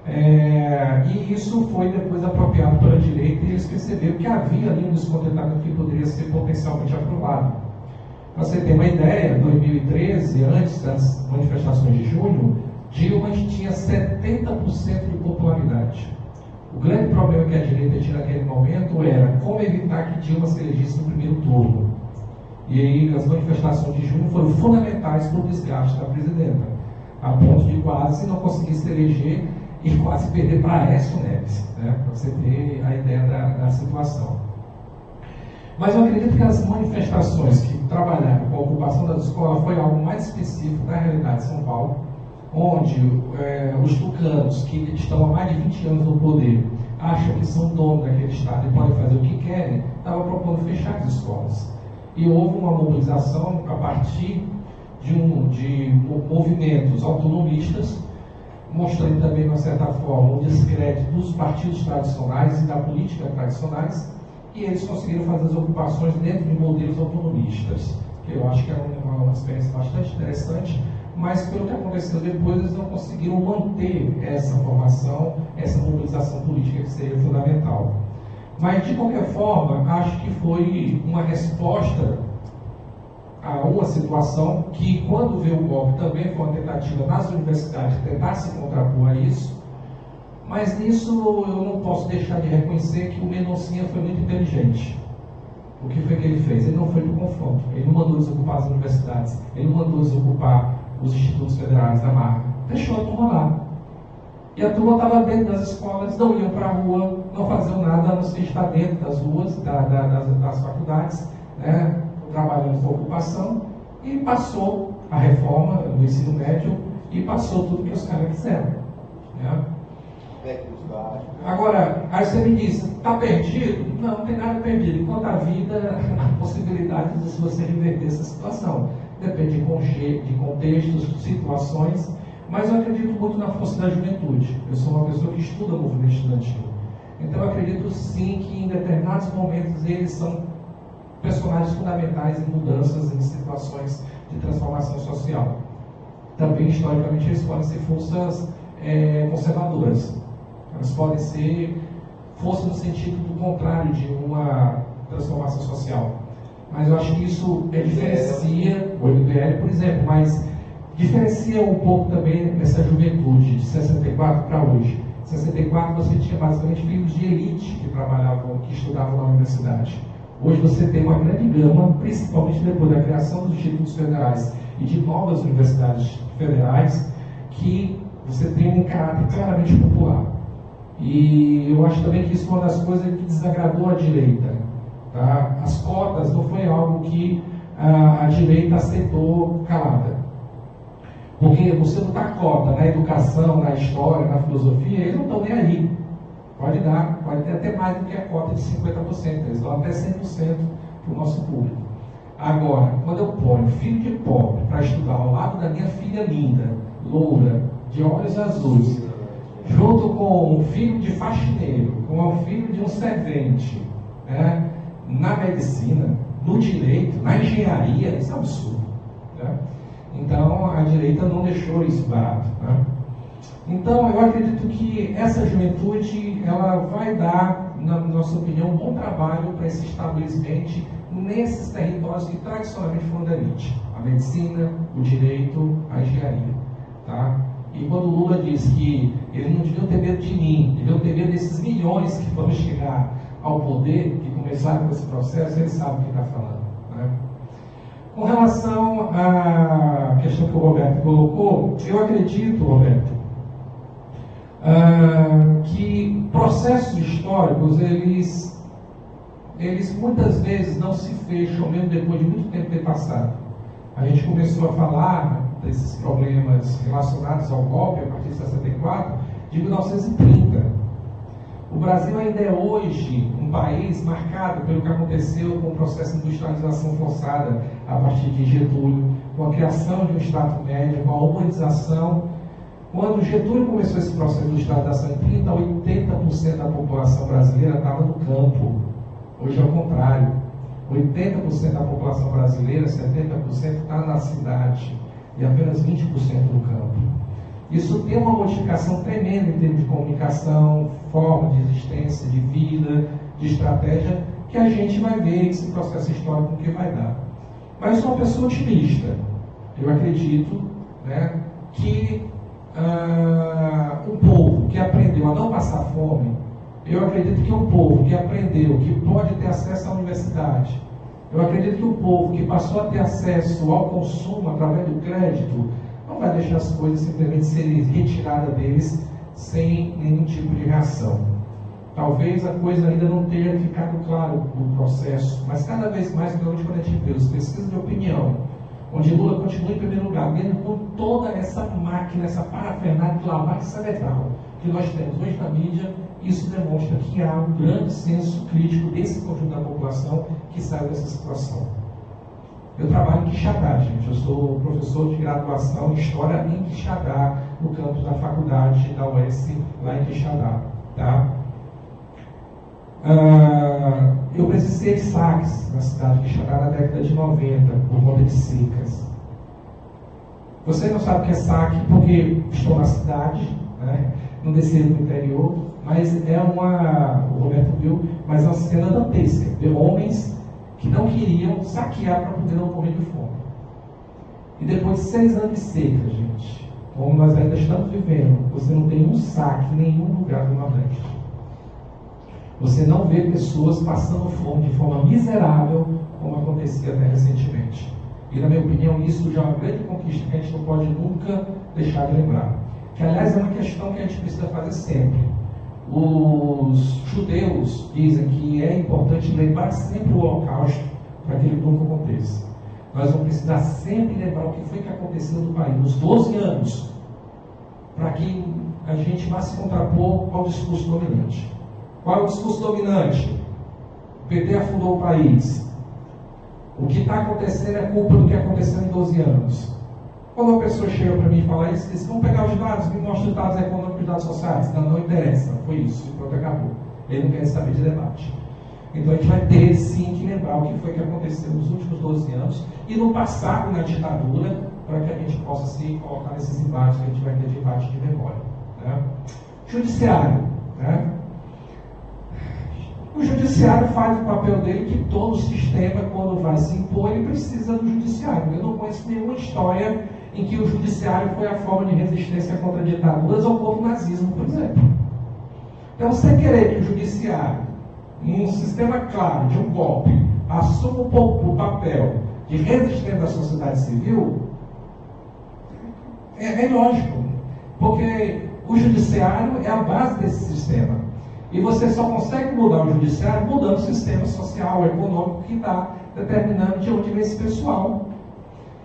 E isso foi depois apropriado pela direita e eles perceberam que havia ali um descontentamento que poderia ser potencialmente aprovado. Para você ter uma ideia, em 2013, antes das manifestações de junho, Dilma tinha 70% de popularidade. O grande problema que a direita tinha naquele momento era como evitar que Dilma se elegesse no primeiro turno. E aí as manifestações de junho foram fundamentais para o desgaste da presidenta, a ponto de quase não conseguir se eleger e quase perder para Aécio Neves, né? Para você ter a ideia da situação. Mas eu acredito que as manifestações que trabalharam com a ocupação das escolas foi algo mais específico da realidade de São Paulo, onde os tucanos, que estão há mais de 20 anos no poder, acham que são donos daquele estado e podem fazer o que querem, estavam propondo fechar as escolas. E houve uma mobilização a partir de movimentos autonomistas, mostrando também, de uma certa forma, o descrédito dos partidos tradicionais e da política tradicionais, e eles conseguiram fazer as ocupações dentro de modelos autonomistas, que eu acho que é uma experiência bastante interessante, mas pelo que aconteceu depois, eles não conseguiram manter essa formação, essa mobilização política que seria fundamental. Mas, de qualquer forma, acho que foi uma resposta a uma situação que, quando veio o golpe, também foi uma tentativa nas universidades de tentar se contrapor a isso, mas nisso eu não posso deixar de reconhecer que o Mendoncinha foi muito inteligente. O que foi que ele fez? Ele não foi para o confronto, ele não mandou desocupar as universidades, ele não mandou desocupar os institutos federais da marca, deixou a turma lá. E a turma estava dentro das escolas, não iam para a rua, não faziam nada, a não ser estar dentro das ruas, das faculdades, né, trabalhando com ocupação, e passou a reforma do ensino médio e passou tudo que os caras quiseram. Né?
PEC dos gastos.
Agora, aí você me diz, está perdido? Não, não tem nada perdido. Enquanto a vida, há possibilidade de você reverter essa situação. Depende de contextos, situações, mas eu acredito muito na força da juventude. Eu sou uma pessoa que estuda o movimento estudantil. Então eu acredito sim que em determinados momentos eles são personagens fundamentais em mudanças, em situações de transformação social. Também, historicamente, eles podem ser forças conservadoras. Elas podem ser forças no sentido do contrário de uma transformação social. Mas eu acho que isso diferencia, o MBL, por exemplo, mas diferencia um pouco também essa juventude de 64 para hoje. Em 64 você tinha basicamente filhos de elite que trabalhavam, que estudavam na universidade. Hoje você tem uma grande gama, principalmente depois da criação dos institutos federais e de novas universidades federais, que você tem um caráter claramente popular. E eu acho também que isso foi uma das coisas que desagradou a direita. Tá? As cotas não foi algo que a direita aceitou calada. Porque você botar cota na educação, na história, na filosofia, eles não estão nem aí. Pode dar, pode ter até mais do que a cota de 50%, eles dão até 100% para o nosso público. Agora, quando eu ponho filho de pobre para estudar ao lado da minha filha linda, loura, de olhos azuis, junto com um filho de faxineiro, com um filho de um servente, né, na medicina, no direito, na engenharia, isso é um absurdo. Né? Então, a direita não deixou isso barato. Né? Então, eu acredito que essa juventude, ela vai dar, na nossa opinião, um bom trabalho para esse estabelecimento nesses territórios que tradicionalmente foram da elite. A medicina, o direito, a engenharia. Tá? E quando o Lula diz que eles não deviam ter medo de mim, deviam ter medo desses milhões que vão chegar ao poder, que começaram com esse processo, ele sabe o que está falando. Né? Com relação à questão que o Roberto colocou, eu acredito, Roberto, que processos históricos, eles muitas vezes não se fecham, mesmo depois de muito tempo ter passado. A gente começou a falar desses problemas relacionados ao golpe, a partir de 64, de 1930. O Brasil ainda é hoje um país marcado pelo que aconteceu com o processo de industrialização forçada a partir de Getúlio, com a criação de um Estado médio, com a urbanização. Quando Getúlio começou esse processo de industrialização em 30, 80% da população brasileira estava no campo. Hoje é o contrário. 80% da população brasileira, 70% está na cidade e apenas 20% no campo. Isso tem uma modificação tremenda em termos de comunicação, forma de existência, de vida, de estratégia, que a gente vai ver esse processo histórico que vai dar. Mas eu sou uma pessoa otimista. Eu acredito, né, que um povo que aprendeu a não passar fome, eu acredito que um povo que aprendeu que pode ter acesso à universidade, eu acredito que o povo que passou a ter acesso ao consumo através do crédito, não vai deixar as coisas simplesmente serem retiradas deles sem nenhum tipo de reação. Talvez a coisa ainda não tenha ficado claro no processo, mas cada vez mais, principalmente quando a gente vê as pesquisas de opinião, onde Lula continua em primeiro lugar, mesmo com toda essa máquina, essa parafernália de lavagem cerebral que nós temos hoje na mídia, isso demonstra que há um grande senso crítico desse conjunto da população que saiu dessa situação. Eu trabalho em Quixadá, gente. Eu sou professor de graduação em História em Quixadá, no campus da faculdade da UES, lá em Quixadá. Tá? Eu precisei de saques na cidade de Quixadá na década de 90, por conta de secas. Você não sabe o que é saque porque estou na cidade, né? Não desci do interior, mas o Roberto viu, mas é uma cena dantesca, de homens que não queriam saquear para poder não morrer de fome. E depois de 6 anos de seca, gente, como nós ainda estamos vivendo, você não tem um saque em nenhum lugar do Nordeste. Você não vê pessoas passando fome de forma miserável, como acontecia até recentemente. E, na minha opinião, isso já é uma grande conquista que a gente não pode nunca deixar de lembrar. Que, aliás, é uma questão que a gente precisa fazer sempre. Os judeus dizem que é importante lembrar sempre o Holocausto para que ele nunca aconteça. Nós vamos precisar sempre lembrar o que foi que aconteceu no país nos 12 anos, para que a gente vai se contrapor ao discurso dominante. Qual é o discurso dominante? O PT afundou o país. O que está acontecendo é culpa do que aconteceu em 12 anos. Quando uma pessoa chega para mim e fala isso, eles vão pegar os dados, me mostra os dados econômicos e dados sociais. Não interessa, foi isso, e pronto, acabou. Ele não quer saber de debate. Então a gente vai ter sim que lembrar o que foi que aconteceu nos últimos 12 anos e no passado, na ditadura, para que a gente possa se colocar nesses embates, que a gente vai ter de embate de memória. Né? Judiciário. Né? O judiciário faz o papel dele, que todo sistema, quando vai se impor, ele precisa do judiciário. Eu não conheço nenhuma história em que o judiciário foi a forma de resistência contra ditaduras ou contra o nazismo, por exemplo. Então, você querer que o judiciário, em um sistema claro de um golpe, assuma o papel de resistente da sociedade civil, é lógico, porque o judiciário é a base desse sistema. E você só consegue mudar o judiciário mudando o sistema social, econômico que está determinando de onde vem esse pessoal.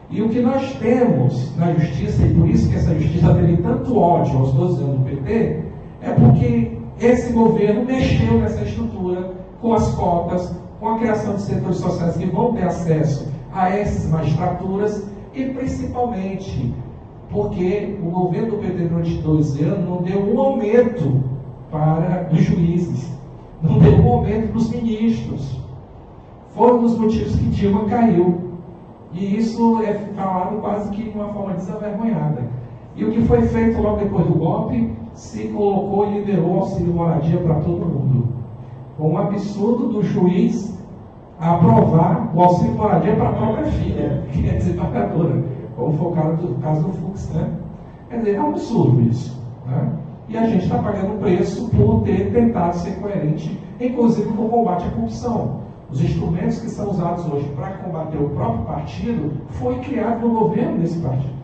E o que nós temos na justiça, e por isso que essa justiça teve tanto ódio aos 12 anos do PT, é porque esse governo mexeu nessa estrutura com as cotas, com a criação de setores sociais que vão ter acesso a essas magistraturas e principalmente porque o governo do PT durante 12 anos não deu um aumento para os juízes, não deu um aumento para os ministros. Foram um dos motivos que Dilma caiu. E isso é falado quase que de uma forma desavergonhada. E o que foi feito logo depois do golpe, se colocou e liberou o auxílio moradia para todo mundo. Com um absurdo do juiz aprovar o auxílio moradia para a própria filha, que é desembargadora, como foi o caso do Fux, né? Quer dizer, é um absurdo isso, né? E a gente está pagando um preço por ter tentado ser coerente, inclusive com o combate à corrupção. Os instrumentos que são usados hoje para combater o próprio partido foi criado no governo desse partido.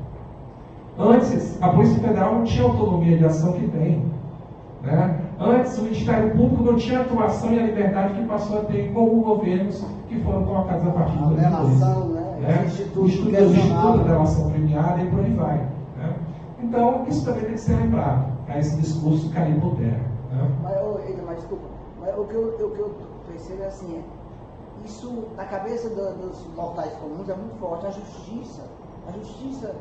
Antes, a Polícia Federal não tinha a autonomia de ação que tem. Né? Antes, o Ministério Público não tinha a atuação e a liberdade que passou a ter com os governos que foram colocados a partir de 2012. Né? O Instituto da Delação Premiada e por aí vai. Né? Então, isso também tem que ser lembrado, a esse discurso cair por terra. Né?
Mas desculpa, mas o que eu percebo é assim, isso na cabeça dos mortais comuns é muito forte. A justiça,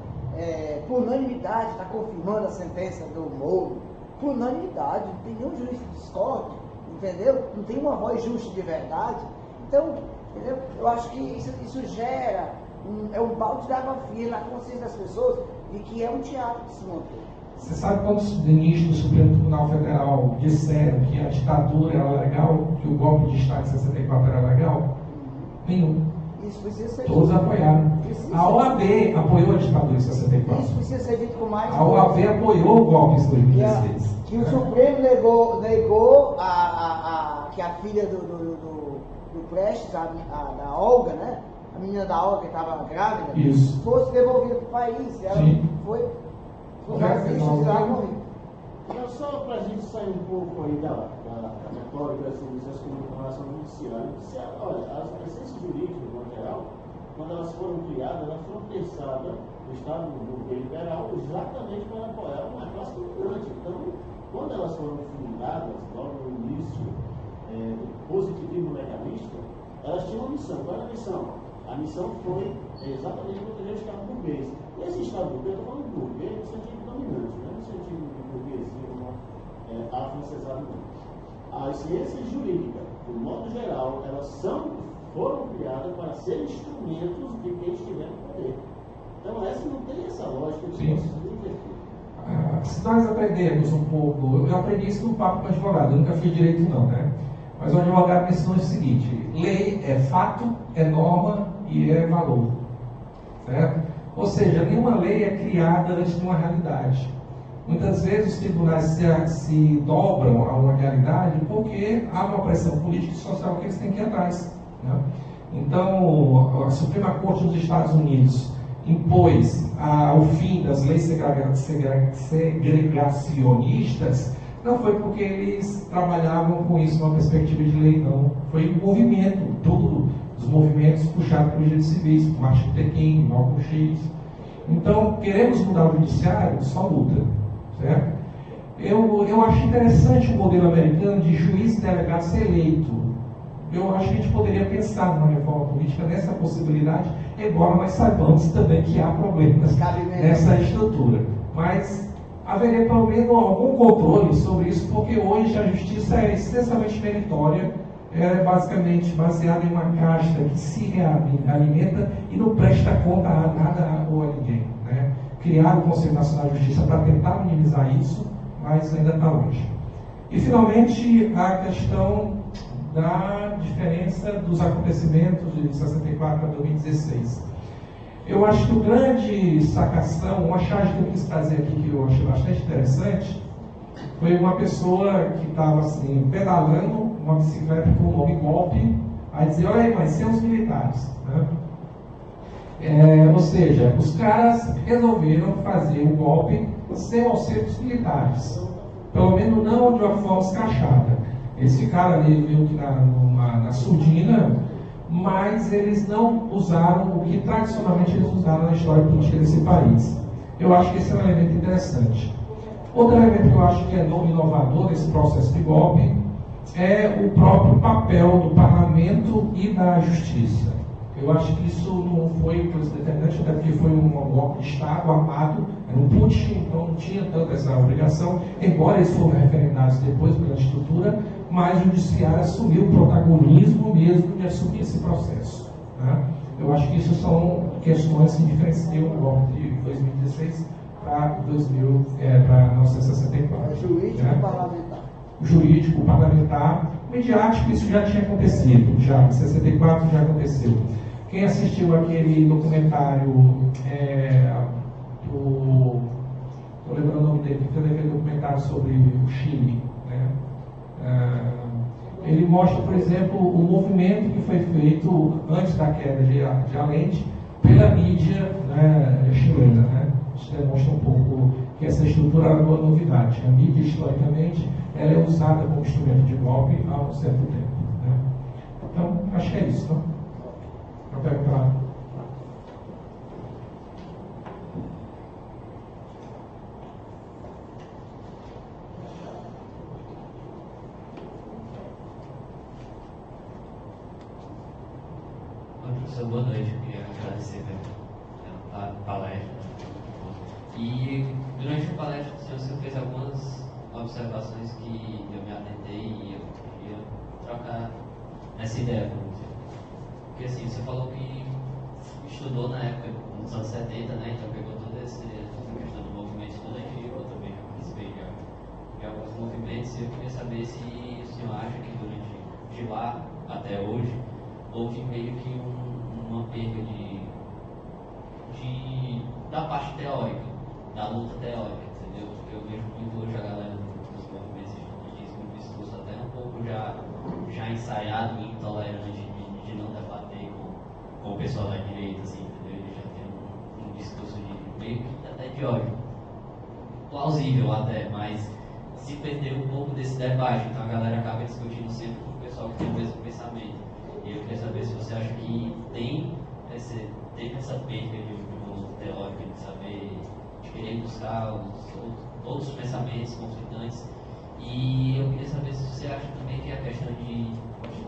por unanimidade, está confirmando a sentença do Moro, por unanimidade, não tem nenhum juiz que discorde, entendeu? Não tem uma voz justa de verdade. Então, entendeu? Eu acho que isso gera um balde de água fria na consciência das pessoas de que é um teatro que se montou.
Você sabe quantos ministros do Supremo Tribunal Federal disseram que a ditadura era legal, que o golpe de Estado de 64 era legal? Nenhum.
Isso precisa ser
Todos
dito.
apoiaram. A OAB apoiou a ditadura em 64.
Isso precisa ser dito com mais.
A OAB apoiou o golpe em 2016.
Que o Supremo negou que a filha do Prestes, da Olga, né? A menina da Olga que estava grávida,
isso,
fosse devolvida para o país. Ela foi.
Só para a gente sair um pouco aí da retórica das comunicações judiciárias, olha, as essências jurídicas, no geral, quando elas foram criadas, elas foram pensadas no Estado do liberal exatamente para apoiar uma classe dominante. Então, quando elas foram fundadas, logo no início do positivismo legalista, elas tinham uma missão. Qual era a missão? A missão foi exatamente proteger o Estado burguês. E esse Estado burguês, eu estou falando burguês no sentido dominante, não é no sentido de burguesia afrancesado, não. As ciências jurídicas, de modo geral, elas foram criadas para ser instrumentos de quem estiver no poder. Então, essa não tem essa lógica de inverter.
Se nós aprendemos um pouco, eu aprendi isso no papo com advogado, eu nunca fiz direito não, né? Mas o advogado me ensinou o seguinte: lei é fato, é norma e é valor. Certo? Ou seja, nenhuma lei é criada antes de uma realidade. Muitas vezes os tribunais se dobram a uma realidade porque há uma pressão política e social que eles têm que ir atrás. Né? Então, a Suprema Corte dos Estados Unidos impôs o fim das leis segregacionistas, não foi porque eles trabalhavam com isso numa perspectiva de lei, não. Foi um movimento, tudo, os movimentos puxados pelos direitos civis, Martin Luther King, Malcolm X. Então, queremos mudar o judiciário? Só luta. Certo? Eu acho interessante o modelo americano de juiz e delegado ser eleito. Eu acho que a gente poderia pensar numa reforma política nessa possibilidade, embora nós saibamos também que há problemas nessa estrutura. Mas haveria pelo menos algum controle sobre isso, porque hoje a justiça é extremamente meritória, é basicamente baseada em uma casta que se alimenta e não presta conta a nada ou a ninguém. Né? Criaram o Conselho Nacional de Justiça para tentar minimizar isso, mas ainda está longe. E finalmente a questão da diferença dos acontecimentos de 64 a 2016. Eu acho que o grande sacação, uma charge que eu quis trazer aqui, que eu achei bastante interessante, foi uma pessoa que estava assim, pedalando uma bicicleta com o nome golpe, aí dizer, olha aí, mas sem os militares. Né? Ou seja, os caras resolveram fazer o golpe sem auxílio dos militares. Pelo menos não de uma forma escrachada. Eles ficaram ali meio que na surdina, mas eles não usaram o que tradicionalmente eles usaram na história política desse país. Eu acho que esse é um elemento interessante. Outro elemento que eu acho que é inovador nesse processo de golpe é o próprio papel do parlamento e da justiça. Eu acho que isso não foi coisa determinante, até porque foi um golpe de Estado armado, era um putsch, então não tinha tanta essa obrigação, embora eles foram referendados depois pela estrutura, mas o judiciário assumiu o protagonismo mesmo de assumir esse processo. Né? Eu acho que isso são questões que diferenciam o golpe de 2016 para 1964.
Jurídico,
né?
parlamentar.
Jurídico, parlamentar, mediático, isso já tinha acontecido, já em 64 já aconteceu. Quem assistiu aquele documentário, estou lembrando o nome dele, que fez aquele documentário sobre o Chile, né? Ele mostra, por exemplo, o movimento que foi feito antes da queda de Allende pela mídia, né, chilena. Né? Isso demonstra um pouco que essa estrutura era uma novidade. A mídia, historicamente, ela é usada como instrumento de golpe há um certo tempo. Né? Então, acho que é isso. Não? Eu pego para...
Professor, boa noite. Eu queria agradecer pela palestra. E durante a palestra, o senhor fez algumas observações que eu me atentei e eu queria trocar essa ideia com você. Porque assim, você falou que estudou na época, nos anos 70, né? Então pegou toda essa questão do movimento estudantil, eu também já participei de alguns movimentos, e eu queria saber se o senhor acha que de lá até hoje houve meio que uma perda da parte teórica, da luta teórica, entendeu? Porque eu vejo muito hoje a galera dos movimentos estudantis com um discurso até um pouco já ensaiado e intolerante de não debater com o pessoal da direita, assim, entendeu? Ele já tem um discurso meio que até de ódio, plausível até, mas se perdeu um pouco desse debate, então a galera acaba discutindo sempre com o pessoal que tem o mesmo pensamento. E eu queria saber se você acha que teve essa perda de uma luta teórica, de saber, de querer buscar todos os pensamentos conflitantes. E eu queria saber se você acha também que a questão de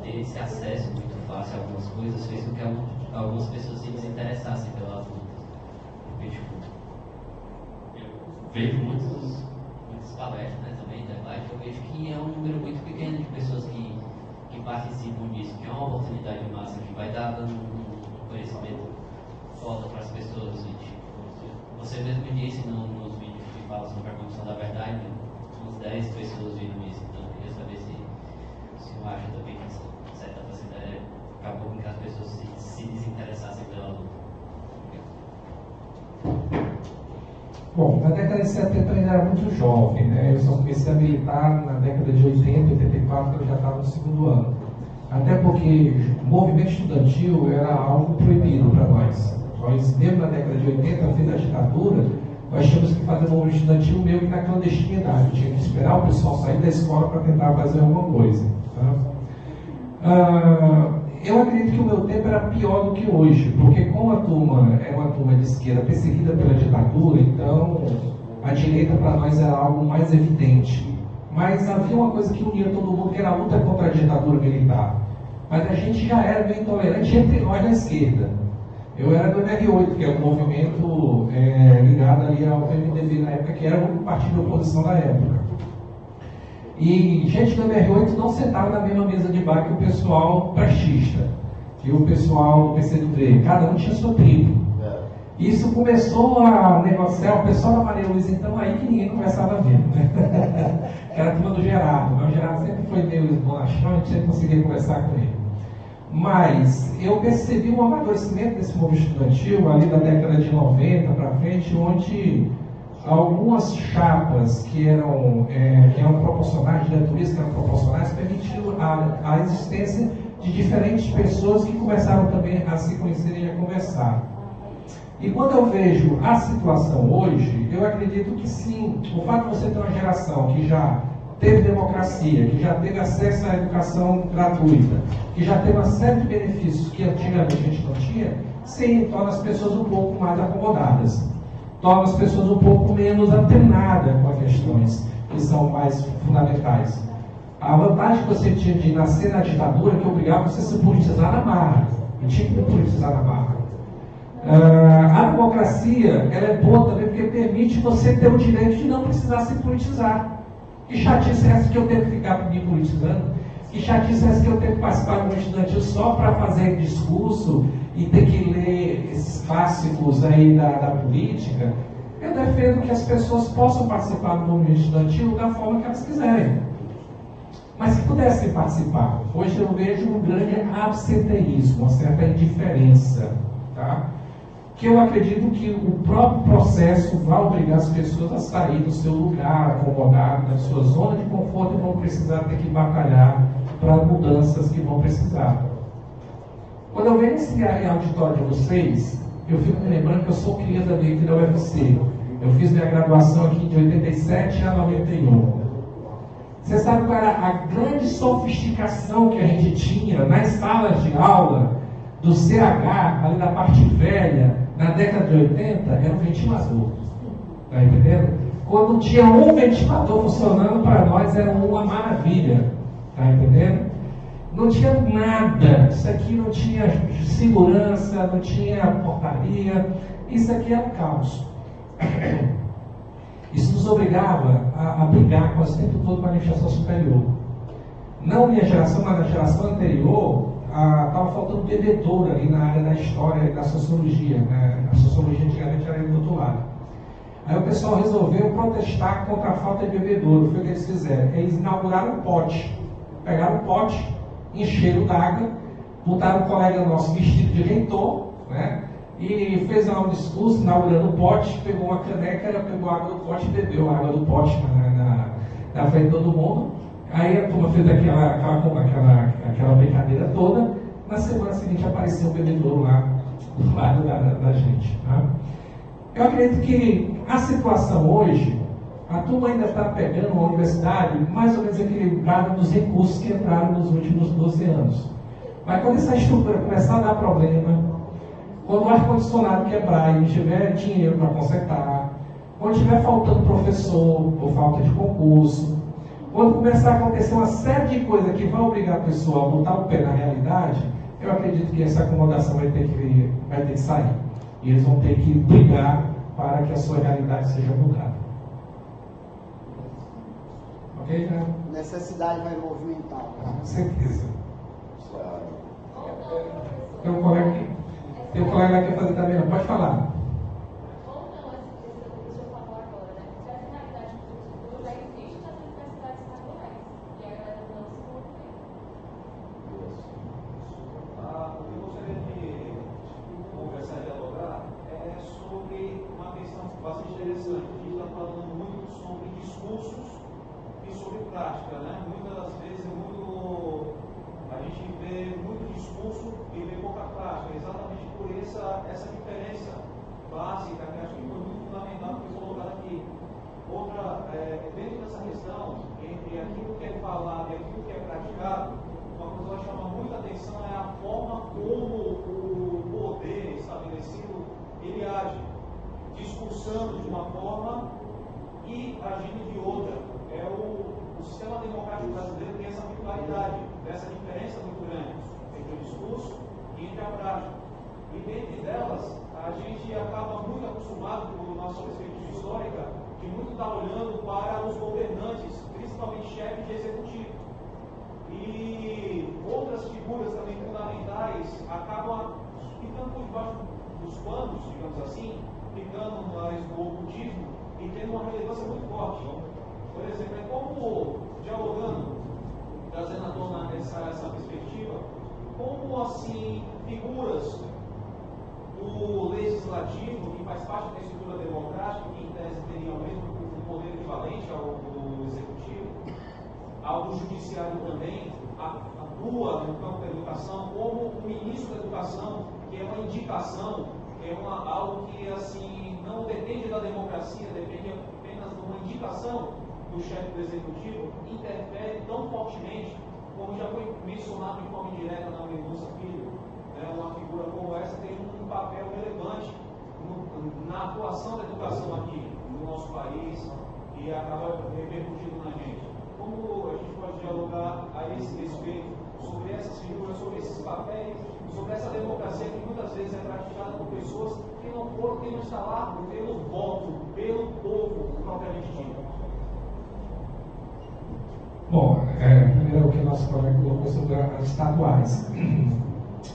ter esse acesso muito fácil a algumas coisas fez com que algumas pessoas se desinteressassem pelas lutas. Porque, tipo, eu vejo muitas palestras, né, também, debate, eu vejo que é um número muito pequeno de pessoas que participam disso, que é uma oportunidade massa, que vai dar dando um conhecimento foda para as pessoas. E, tipo, você mesmo disse nos vídeos que falam sobre a Comissão da Verdade, né? Uns 10 pessoas viram isso, então eu queria saber se o senhor acha também que essa certa facilidade acabou com que as pessoas se desinteressassem pela luta.
Bom, na década de 70 eu ainda era muito jovem, né? Eu só comecei a militar na década de 80, 84, eu já estava no segundo ano. Até porque o movimento estudantil era algo proibido para nós. Nós, mesmo na década de 80, no fim da ditadura, nós tínhamos que fazer o movimento estudantil meio que na clandestinidade. Tinha que esperar o pessoal sair da escola para tentar fazer alguma coisa. Tá? Eu acredito que o meu tempo era pior do que hoje, porque como a turma é uma turma de esquerda perseguida pela ditadura, então a direita para nós era algo mais evidente. Mas havia uma coisa que unia todo mundo, que era a luta contra a ditadura militar. Mas a gente já era bem intolerante entre nós na esquerda. Eu era do MR8, que é um movimento ligado ali ao PMDB na época, que era o partido de oposição da época. E gente do MR8 não sentava na mesma mesa de bar que o pessoal prestista, que o pessoal do PCdoB. Cada um tinha sua tribo. Isso começou a negociar, o pessoal da Maria Luísa, então, aí que ninguém conversava mesmo, né? Era a turma do Gerardo, mas o Gerardo sempre foi meio bonachão, a gente sempre conseguia conversar com ele. Mas eu percebi um amadurecimento desse movimento estudantil ali da década de 90 para frente, onde algumas chapas que eram proporcionais, diretorias que eram proporcionais, permitiram a existência de diferentes pessoas que começaram também a se conhecerem e a conversar. E quando eu vejo a situação hoje, eu acredito que sim, o fato de você ter uma geração que já teve democracia, que já teve acesso à educação gratuita, que já teve uma série de benefícios que antigamente a gente não tinha, sim, torna as pessoas um pouco mais acomodadas, torna as pessoas um pouco menos antenadas com as questões que são mais fundamentais. A vantagem que você tinha de nascer na ditadura é que obrigava você a se politizar na marra, e tinha que politizar na marra. A democracia, ela é boa também porque permite você ter o direito de não precisar se politizar. Que chatice é essa que eu tenho que ficar me politizando? Que chatice é essa que eu tenho que participar do estudantil só para fazer discurso e ter que ler esses clássicos aí da política? Eu defendo que as pessoas possam participar do movimento estudantil da forma que elas quiserem. Mas se pudessem participar, hoje eu vejo um grande absenteísmo, uma certa indiferença, tá? Que eu acredito que o próprio processo vai obrigar as pessoas a sair do seu lugar acomodado, da sua zona de conforto, e vão precisar ter que batalhar para mudanças que vão precisar. Quando eu venho esse auditório de vocês, eu fico me lembrando que eu sou criança aqui da UFC. Eu fiz minha graduação aqui de 87 a 91. Você sabe qual era a grande sofisticação que a gente tinha nas salas de aula do CH, ali da parte velha, na década de 80, era um ventilador. Está entendendo? Quando tinha um ventilador funcionando, para nós era uma maravilha. Está entendendo? Não tinha nada. Isso aqui não tinha segurança, não tinha portaria. Isso aqui era um caos. Isso nos obrigava a brigar quase o tempo todo com a administração superior. Não minha geração, mas na geração anterior, estava faltando bebedouro ali na área da história e da sociologia, né? A sociologia antigamente era do outro lado. Aí o pessoal resolveu protestar contra a falta de bebedouro. Foi o que eles fizeram. Eles inauguraram um pote. Pegaram um pote, encheram d'água, botaram um colega nosso vestido de reitor, né? E fez um discurso inaugurando o pote, pegou uma caneca, pegou a água do pote e bebeu a água do pote na frente de todo mundo. Aí a turma fez aquela brincadeira toda. Na semana seguinte apareceu o bebedouro lá do lado da gente. Tá? Eu acredito que a situação hoje, a turma ainda está pegando uma universidade mais ou menos equilibrada dos recursos que entraram nos últimos 12 anos. Mas quando essa estrutura começar a dar problema, quando o ar-condicionado quebrar e não tiver dinheiro para consertar, quando estiver faltando professor por falta de concurso, quando começar a acontecer uma série de coisas que vai obrigar a pessoa a botar o pé na realidade, eu acredito que essa acomodação vai ter que sair. E eles vão ter que brigar para que a sua realidade seja mudada. Ok, né?
Necessidade vai movimentar.
Com certeza. Tem um colega que quer fazer também, não pode falar.
Prática, né? Muitas das vezes a gente vê muito discurso e vê pouca prática, exatamente por essa diferença básica que acho que foi muito fundamental que foi colocada aqui. Outra, dentro dessa questão, entre aquilo que é falado e aquilo que é praticado, uma coisa que chama muita atenção é a forma como o poder estabelecido ele age, discursando de uma forma e agindo de outra. O sistema democrático brasileiro tem essa particularidade, dessa diferença muito grande entre o discurso e entre a prática. E dentre delas, a gente acaba muito acostumado, por nossa perspectiva histórica, de muito estar olhando para os governantes, principalmente chefes de executivo. E outras figuras também fundamentais acabam ficando por debaixo dos panos, digamos assim, ficando mais no ocultismo e tendo uma relevância muito forte. Por exemplo, é como, dialogando, trazendo à tona essa perspectiva, como assim figuras do legislativo, que faz parte da estrutura democrática, que em tese teria o mesmo poder equivalente ao do executivo, ao do judiciário também, atua no campo da educação, como o ministro da educação, que é uma indicação, é algo que assim não depende da democracia, depende apenas de uma indicação do chefe do executivo, interfere tão fortemente, como já foi mencionado de forma indireta na Mendonça Filho, né? Uma figura como essa tem um papel relevante na atuação da educação aqui no nosso país e acaba repercutindo na gente. Como a gente pode dialogar a esse respeito sobre essas figuras, sobre esses papéis, sobre essa democracia que muitas vezes é praticada por pessoas que não estão lá pelo voto, pelo povo propriamente dito?
Bom, primeiro o que nosso colega colocou sobre as estaduais.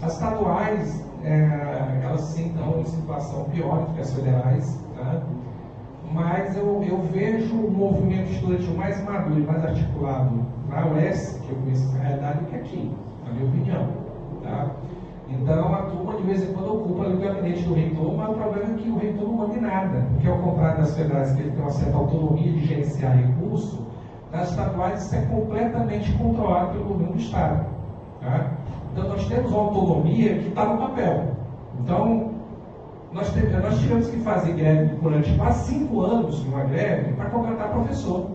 As estaduais, elas sim estão em situação pior do que as federais, tá? Mas eu vejo o movimento estudantil mais maduro e mais articulado na UES, que eu conheço a realidade, do que aqui, na minha opinião. Tá? Então, a turma de vez em quando ocupa ali o gabinete do reitor, mas o problema é que o reitor não manda nada, porque ao contrário das federais, que ele tem uma certa autonomia de gerenciar recurso, nas estaduais isso é completamente controlado pelo governo do Estado. Tá? Então, nós temos uma autonomia que está no papel. Então, nós tivemos que fazer greve durante quase 5 anos, uma greve, para contratar professor.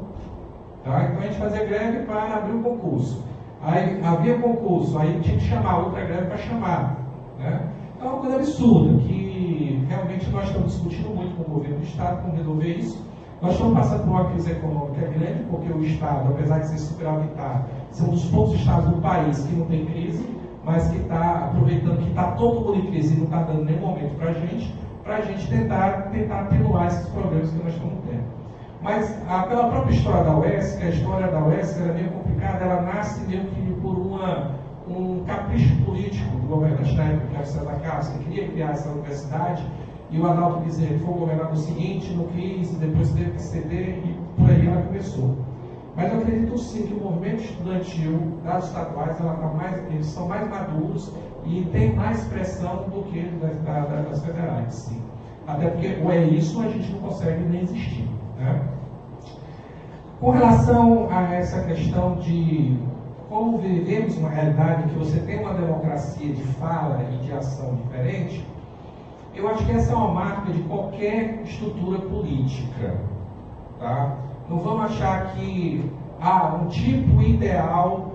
Tá? Então, a gente fazia greve para abrir o concurso. Aí havia concurso, aí tinha que chamar outra greve para chamar. Né? Então, é uma coisa absurda, que realmente nós estamos discutindo muito com o governo do Estado como resolver isso. Nós estamos passando por uma crise econômica grande, porque o Estado, apesar de ser superavitário, são um dos poucos estados do país que não tem crise, mas que está aproveitando que está todo mundo em crise e não está dando nenhum momento para a gente tentar atenuar esses problemas que nós estamos tendo. Mas pela própria história da UESC, a história da UESC era meio complicada, ela nasce meio que por um capricho político do governante na época, que era o César Castro, que queria criar essa universidade, e o Adalto Bezerra foi o governador seguinte, não quis, e depois teve que ceder, e por aí ela começou. Mas eu acredito sim que o movimento estudantil das estaduais, eles são mais maduros e tem mais pressão do que das federais, sim. Até porque, ou é isso, a gente não consegue nem existir. Né? Com relação a essa questão de como vivemos uma realidade em que você tem uma democracia de fala e de ação diferente, eu acho que essa é uma marca de qualquer estrutura política. Tá? Não vamos achar que há um tipo ideal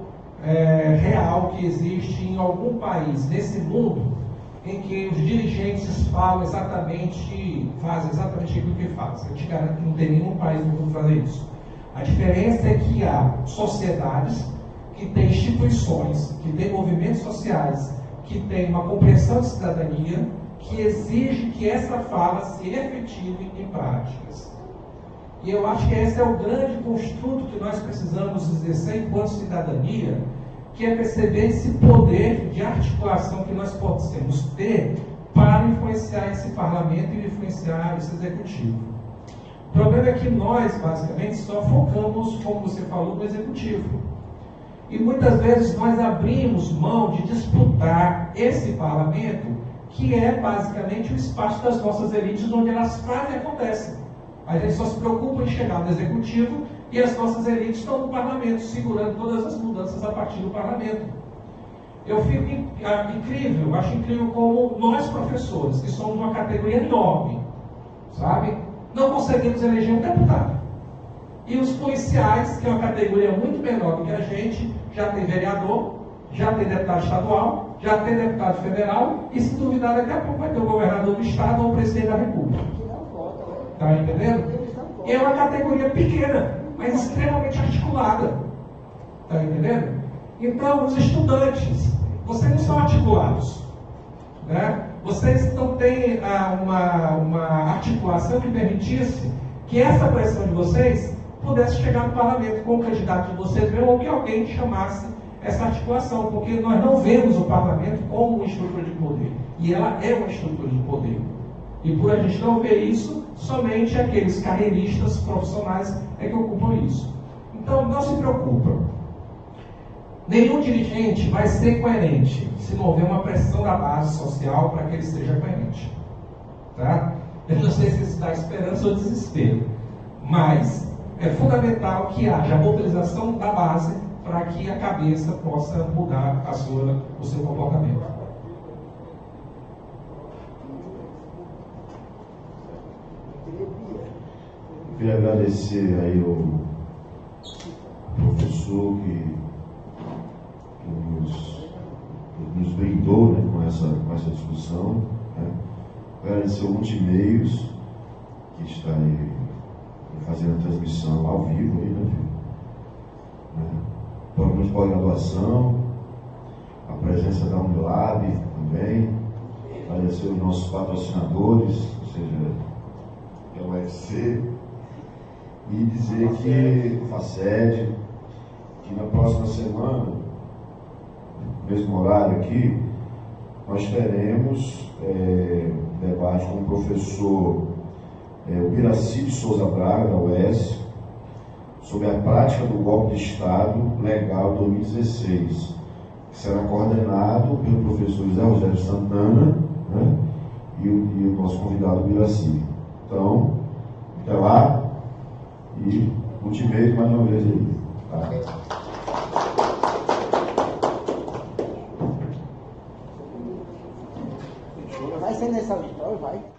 real que existe em algum país nesse mundo em que os dirigentes fazem exatamente aquilo que fazem. Eu te garanto que não tem nenhum país no mundo fazer isso. A diferença é que há sociedades que têm instituições, que têm movimentos sociais, que têm uma compreensão de cidadania, que exige que essa fala se efetive em práticas. E eu acho que esse é o grande construto que nós precisamos exercer enquanto cidadania, que é perceber esse poder de articulação que nós possamos ter para influenciar esse parlamento e influenciar esse executivo. O problema é que nós, basicamente, só focamos, como você falou, no executivo. E muitas vezes nós abrimos mão de disputar esse parlamento, que é basicamente o espaço das nossas elites, onde elas fazem e acontecem. A gente só se preocupa em chegar no executivo e as nossas elites estão no parlamento, segurando todas as mudanças a partir do parlamento. Eu fico incrível, acho incrível como nós, professores, que somos uma categoria enorme, sabe? Não conseguimos eleger um deputado. E os policiais, que é uma categoria muito menor do que a gente, já tem vereador, já tem deputado estadual, já tem deputado federal, e se duvidar, daqui a pouco vai ter o governador do estado ou o presidente da república. Está entendendo? é uma categoria pequena, mas extremamente articulada. Está entendendo? Então, os estudantes, vocês não são articulados, né? Vocês não têm uma articulação que permitisse que essa pressão de vocês pudesse chegar no parlamento com o candidato de vocês mesmo, ou que alguém chamasse essa articulação, porque nós não vemos o parlamento como uma estrutura de poder, e ela é uma estrutura de poder. E por a gente não ver isso, somente aqueles carreiristas profissionais é que ocupam isso. Então, não se preocupa. Nenhum dirigente vai ser coerente se não houver uma pressão da base social para que ele seja coerente. Tá? Eu não sei se isso dá esperança ou desespero, mas é fundamental que haja a mobilização da base para que a cabeça possa mudar o seu comportamento.
Eu queria agradecer aí ao professor que nos brindou, né, com essa discussão, né? Agradecer ao Multimeios, que está aí fazendo a transmissão ao vivo, aí, né, programa de pós-graduação, a presença da Unilab também, agradecer aos nossos patrocinadores, ou seja, que é o UFC, e dizer que o FACED, que na próxima semana, no mesmo horário aqui, nós teremos debate com o professor Ubiraci de Souza Braga, da UES, sobre a prática do golpe de Estado legal 2016, que será coordenado pelo professor José Rogério Santana, né, e o nosso convidado Ubiraci. Então, até lá, e Multimeios mais uma vez aí. Tá?
Vai ser nesse auditório, vai.